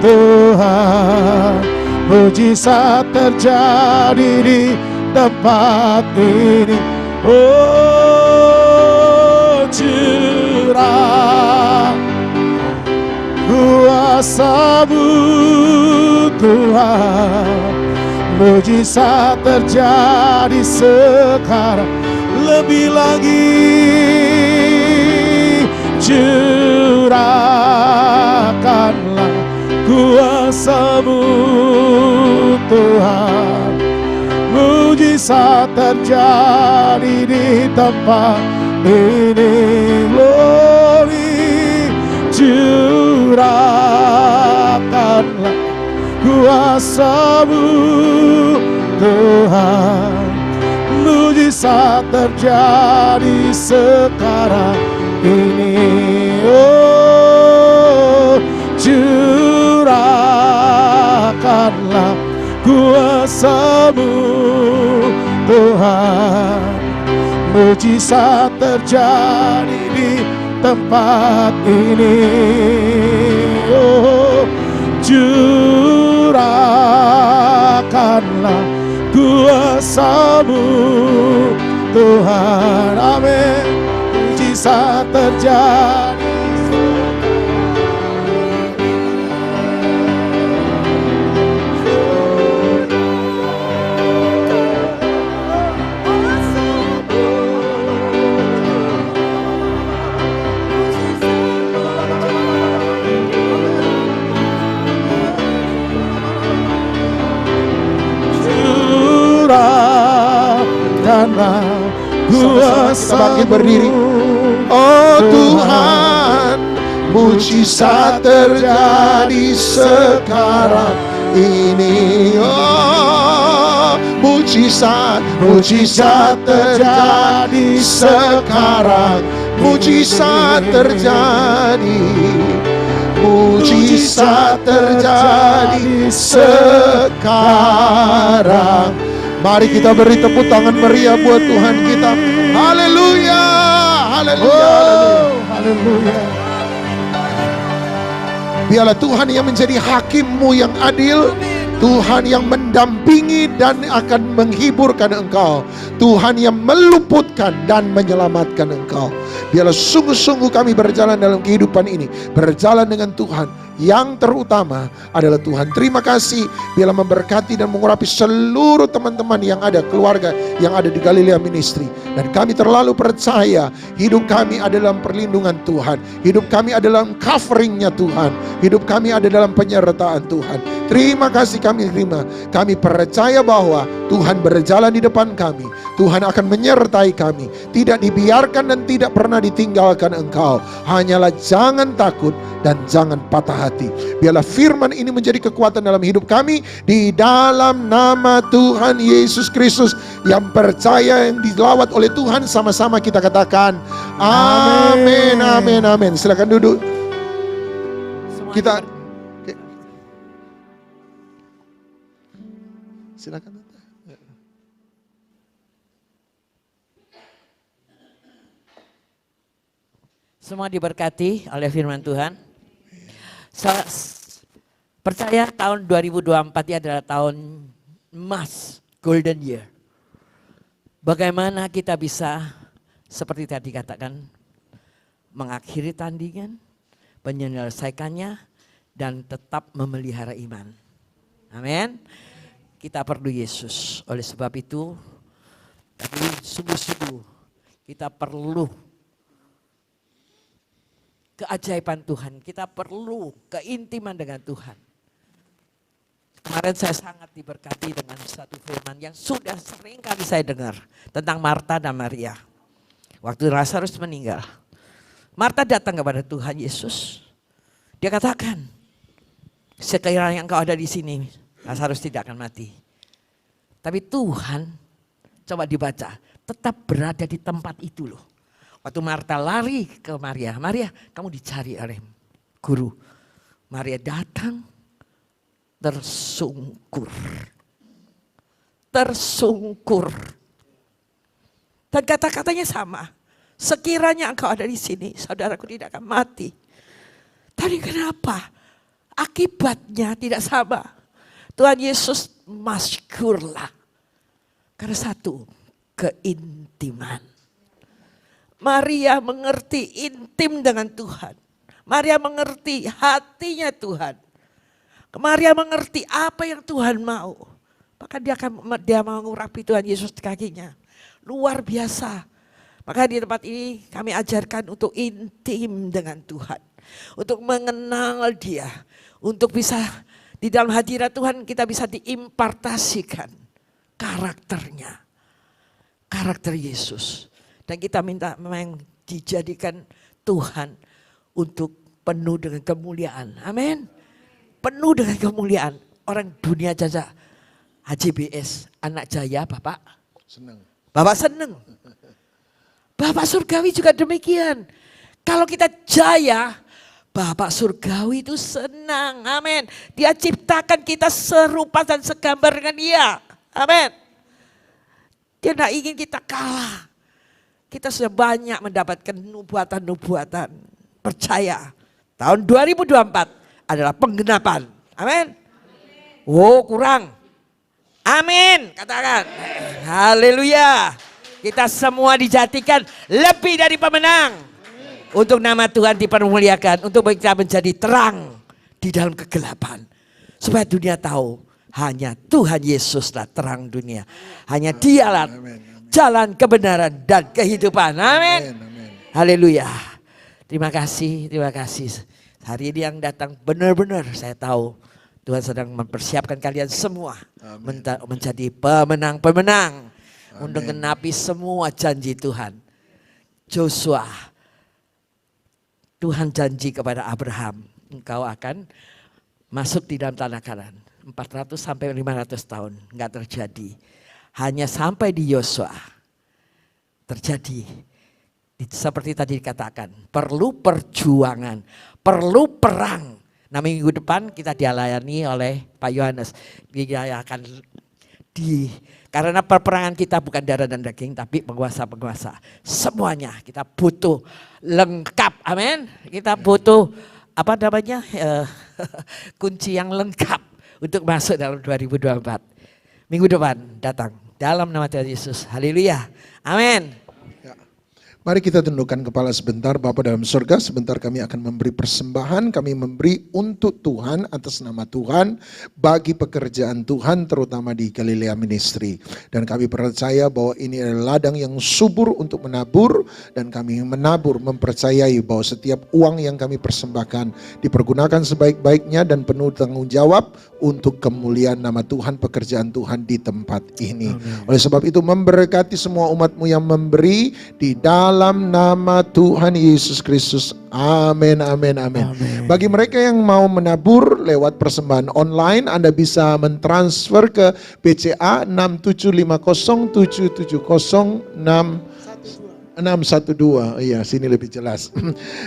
Speaker 3: Tuhan, mujizat terjadi di tempat ini. Oh, curah kuasa-Mu Tuhan, mujizat terjadi sekarang. Lebih lagi, curahkanlah kuasa-Mu Tuhan, mujizat terjadi di tempat ini. Glory, curahkanlah kuasa-Mu Tuhan, mujizat terjadi sekarang ini. Oh, curahkanlah kuasa-Mu Tuhan, mujizat terjadi di tempat ini. Oh, curahkanlah kuasa-Mu Tuhan. Amin. Mujizat terjadi. Kuasa bangkit berdiri.
Speaker 1: Oh Tuhan, mujizat terjadi sekarang
Speaker 3: ini. Oh, mujizat terjadi sekarang. Mujizat terjadi. Mujizat terjadi sekarang. Mari kita beri tepuk tangan meriah buat Tuhan kita. Haleluya, haleluya, haleluya. Biarlah Tuhan yang menjadi hakimmu yang adil, Tuhan yang mendampingi dan akan menghiburkan engkau, Tuhan yang meluputkan dan menyelamatkan engkau. Biarlah sungguh-sungguh kami berjalan dalam kehidupan ini, berjalan dengan Tuhan. Yang terutama adalah Tuhan. Terima kasih, biarlah memberkati dan mengurapi seluruh teman-teman yang ada, keluarga yang ada di Galilea Ministry. Dan kami terlalu percaya hidup kami ada dalam perlindungan Tuhan, hidup kami ada dalam coveringnya Tuhan, hidup kami ada dalam penyertaan Tuhan. Terima kasih kami terima. Kami percaya bahwa Tuhan berjalan di depan kami, Tuhan akan menyertai kami, tidak dibiarkan dan tidak pernah ditinggalkan engkau. Hanyalah jangan takut dan jangan patah hati. Biarlah firman ini menjadi kekuatan dalam hidup kami, di dalam nama Tuhan Yesus Kristus yang percaya, yang dilawat oleh Tuhan. Sama-sama kita katakan amin, amin, amin. Silakan duduk. Kita silakan.
Speaker 2: Semua diberkati oleh firman Tuhan. Saya percaya tahun 2024 ini adalah tahun emas, golden year. Bagaimana kita bisa seperti tadi katakan, mengakhiri tandingan, menyelesaikannya, dan tetap memelihara iman. Amin. Kita perlu Yesus. Oleh sebab itu, tapi sungguh-sungguh kita perlu keajaiban Tuhan. Kita perlu keintiman dengan Tuhan. Kemarin saya sangat diberkati dengan satu firman yang sudah sering kali saya dengar tentang Marta dan Maria. Waktu Lazarus meninggal, Marta datang kepada Tuhan Yesus. Dia katakan, sekiranya engkau ada di sini, Lazarus tidak akan mati. Tapi Tuhan, coba dibaca, tetap berada di tempat itu loh. Waktu Marta lari ke Maria, Maria kamu dicari oleh guru. Maria datang tersungkur. Tersungkur. Dan kata-katanya sama. Sekiranya engkau ada di sini, saudaraku tidak akan mati. Tapi kenapa? Akibatnya tidak sama. Tuhan Yesus masyhurlah. Karena satu, keintiman. Maria mengerti intim dengan Tuhan. Maria mengerti hatinya Tuhan. Maria mengerti apa yang Tuhan mau. Maka dia mau mengurapi Tuhan Yesus di kakinya. Luar biasa. Maka di tempat ini kami ajarkan untuk intim dengan Tuhan. Untuk mengenal Dia. Untuk bisa di dalam hadirat Tuhan kita bisa diimpartasikan karakternya. Karakter Yesus. Dan kita minta memang dijadikan Tuhan untuk penuh dengan kemuliaan. Amin. Penuh dengan kemuliaan. Orang dunia jajak HJBS, anak jaya Bapak.
Speaker 3: Senang.
Speaker 2: Bapak senang. Bapak surgawi juga demikian. Kalau kita jaya, Bapak surgawi itu senang. Amin. Dia ciptakan kita serupa dan segambar dengan Dia. Amin. Dia tidak ingin kita kalah. Kita sudah banyak mendapatkan nubuatan-nubuatan. Percaya. Tahun 2024 adalah penggenapan. Amin. Oh kurang. Amin. Katakan. Haleluya. Kita semua dijadikan lebih dari pemenang. Untuk nama Tuhan dipermuliakan. Untuk kita menjadi terang di dalam kegelapan. Supaya dunia tahu. Hanya Tuhan Yesuslah terang dunia. Hanya Dialah jalan kebenaran dan kehidupan. Amin. Haleluya. Terima kasih, terima kasih. Hari ini yang datang benar-benar saya tahu Tuhan sedang mempersiapkan kalian semua menjadi pemenang-pemenang. Menggenapi semua janji Tuhan. Joshua, Tuhan janji kepada Abraham, engkau akan masuk di dalam tanah Kanaan. 400 sampai 500 tahun nggak terjadi. Hanya sampai di Yosua terjadi. Seperti tadi dikatakan, perlu perjuangan, perlu perang. Nah, minggu depan kita dilayani oleh Pak Yohanes. Dia akan karena perperangan kita bukan darah dan daging, tapi penguasa-penguasa. Semuanya kita butuh lengkap, amin. Kita butuh kunci yang lengkap untuk masuk dalam 2024. Minggu depan datang dalam nama Tuhan Yesus. Haleluya. Amin.
Speaker 3: Mari kita tundukkan kepala sebentar. Bapa dalam surga, sebentar kami akan memberi persembahan. Kami memberi untuk Tuhan, atas nama Tuhan, bagi pekerjaan Tuhan terutama di Galilea Ministry. Dan kami percaya bahwa ini adalah ladang yang subur untuk menabur. Dan kami menabur mempercayai bahwa setiap uang yang kami persembahkan dipergunakan sebaik-baiknya dan penuh tanggung jawab untuk kemuliaan nama Tuhan, pekerjaan Tuhan di tempat ini. Amen. Oleh sebab itu memberkati semua umat-Mu yang memberi di dalam nama Tuhan Yesus Kristus. Amin, amin, amin. Amen. Bagi mereka yang mau menabur lewat persembahan online, Anda bisa mentransfer ke BCA 67507706612. Iya, sini lebih jelas.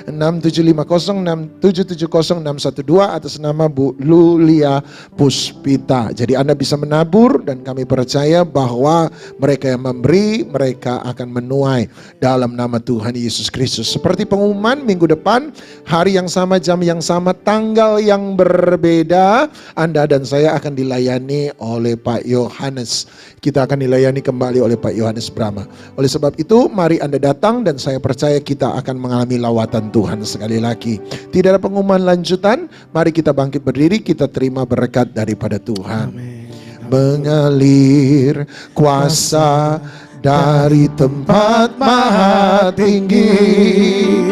Speaker 3: 67506770612 atas nama Bu Lulia Puspita. Jadi Anda bisa menabur dan kami percaya bahwa mereka yang memberi, mereka akan menuai dalam nama Tuhan Yesus Kristus. Seperti pengumuman minggu depan, hari yang sama, jam yang sama, tanggal yang berbeda, Anda dan saya akan dilayani oleh Pak Yohanes. Kita akan dilayani kembali oleh Pak Yohanes Brahma. Oleh sebab itu, mari Anda datang dan saya percaya kita akan mengalami lawatan Tuhan sekali lagi. Tidak ada pengumuman lanjutan, mari kita bangkit berdiri, kita terima berkat daripada Tuhan. Amen. Mengalir kuasa dari tempat maha tinggi,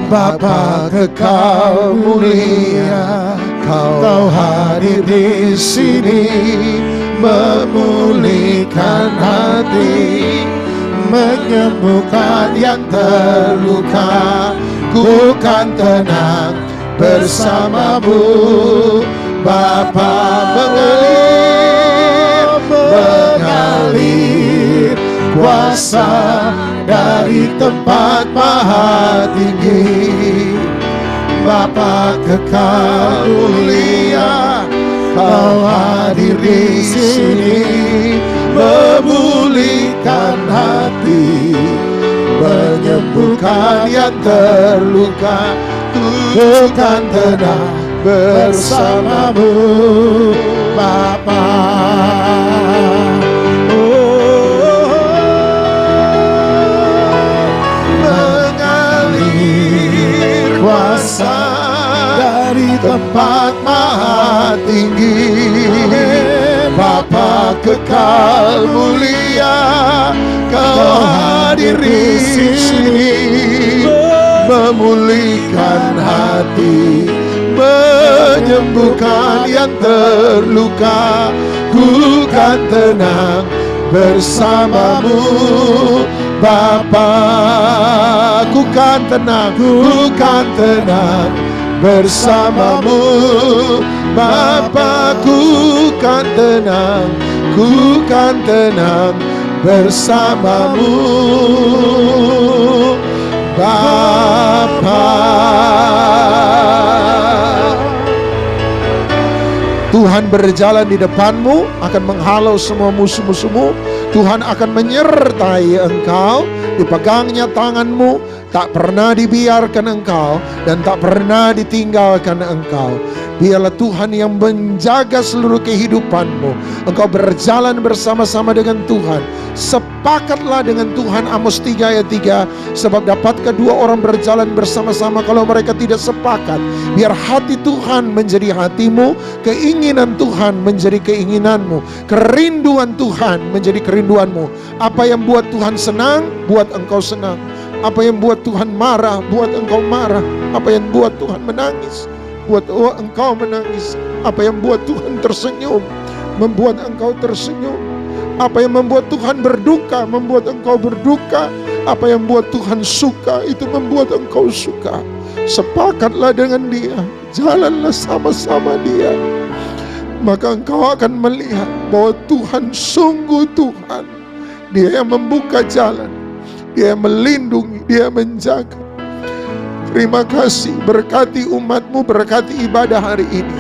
Speaker 3: Bapa kekal mulia, Kau hadir di sini, memulihkan hati, menyembuhkan yang terluka. Ku kan tenang bersamamu, Bapa. Mengalir kuasa dari tempat maha tinggi, Bapa kekal mulia, Kau hadir di sini, memulihkan hati, menyembuhkan yang terluka. Ku kan tenang bersamamu, Bapa. Mengalir kuasa dari tempat maha tinggi, Bapa kekal mulia, Kau hadir di sini, memulihkan hati, menyembuhkan yang terluka. Ku kan tenang bersamamu, Bapa. Ku kan tenang bersamamu, Bapa. Ku kan tenang bersamamu, Bapa. Tuhan berjalan di depanmu, akan menghalau semua musuh-musuhmu. Tuhan akan menyertai engkau, dipegangnya tanganmu, tak pernah dibiarkan engkau dan tak pernah ditinggalkan engkau. Biarlah Tuhan yang menjaga seluruh kehidupanmu. Engkau berjalan bersama-sama dengan Tuhan. Sepakatlah dengan Tuhan, Amos 3 ayat 3. Sebab dapatkah dua orang berjalan bersama-sama kalau mereka tidak sepakat? Biar hati Tuhan menjadi hatimu, keinginan Tuhan menjadi keinginanmu, kerinduan Tuhan menjadi kerinduanmu. Apa yang buat Tuhan senang, buat engkau senang. Apa yang buat Tuhan marah, buat engkau marah. Apa yang buat Tuhan menangis, buat engkau menangis. Apa yang buat Tuhan tersenyum, membuat engkau tersenyum. Apa yang membuat Tuhan berduka, membuat engkau berduka. Apa yang membuat Tuhan suka, itu membuat engkau suka. Sepakatlah dengan Dia, jalanlah sama-sama Dia. maka engkau akan melihat bahwa Tuhan sungguh Tuhan. Dia yang membuka jalan, Dia yang melindungi, Dia yang menjaga. Terima kasih, berkati umatmu, berkati ibadah hari ini.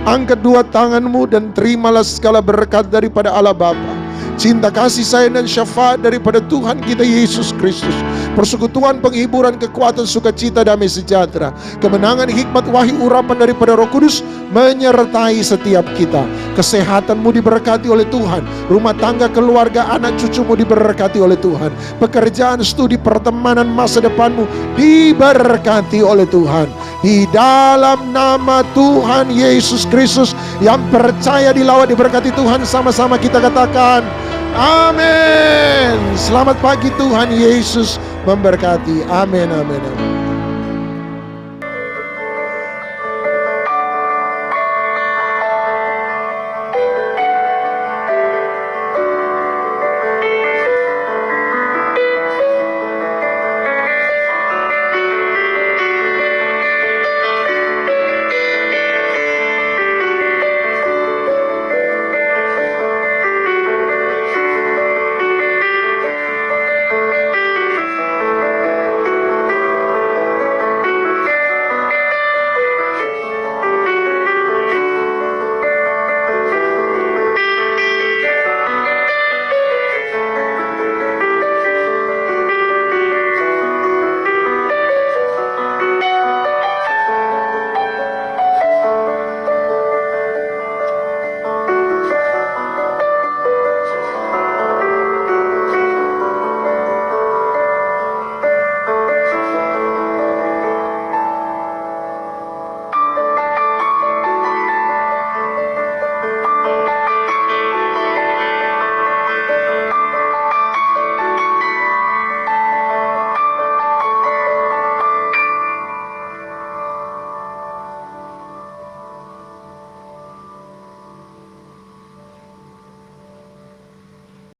Speaker 3: Angkat dua tanganmu dan terimalah segala berkat daripada Allah Bapa, cinta kasih sayang dan syafaat daripada Tuhan kita Yesus Kristus, persekutuan, penghiburan, kekuatan, sukacita, damai sejahtera, kemenangan, hikmat, wahyu, urapan daripada Roh Kudus menyertai setiap kita. Kesehatanmu diberkati oleh Tuhan, rumah tangga, keluarga, anak cucumu diberkati oleh Tuhan, pekerjaan, studi, pertemanan, masa depanmu diberkati oleh Tuhan. Di dalam nama Tuhan Yesus Kristus yang percaya dilawat diberkati Tuhan, sama-sama kita katakan amin. Selamat pagi, Tuhan Yesus memberkati. Amin, amin, amin.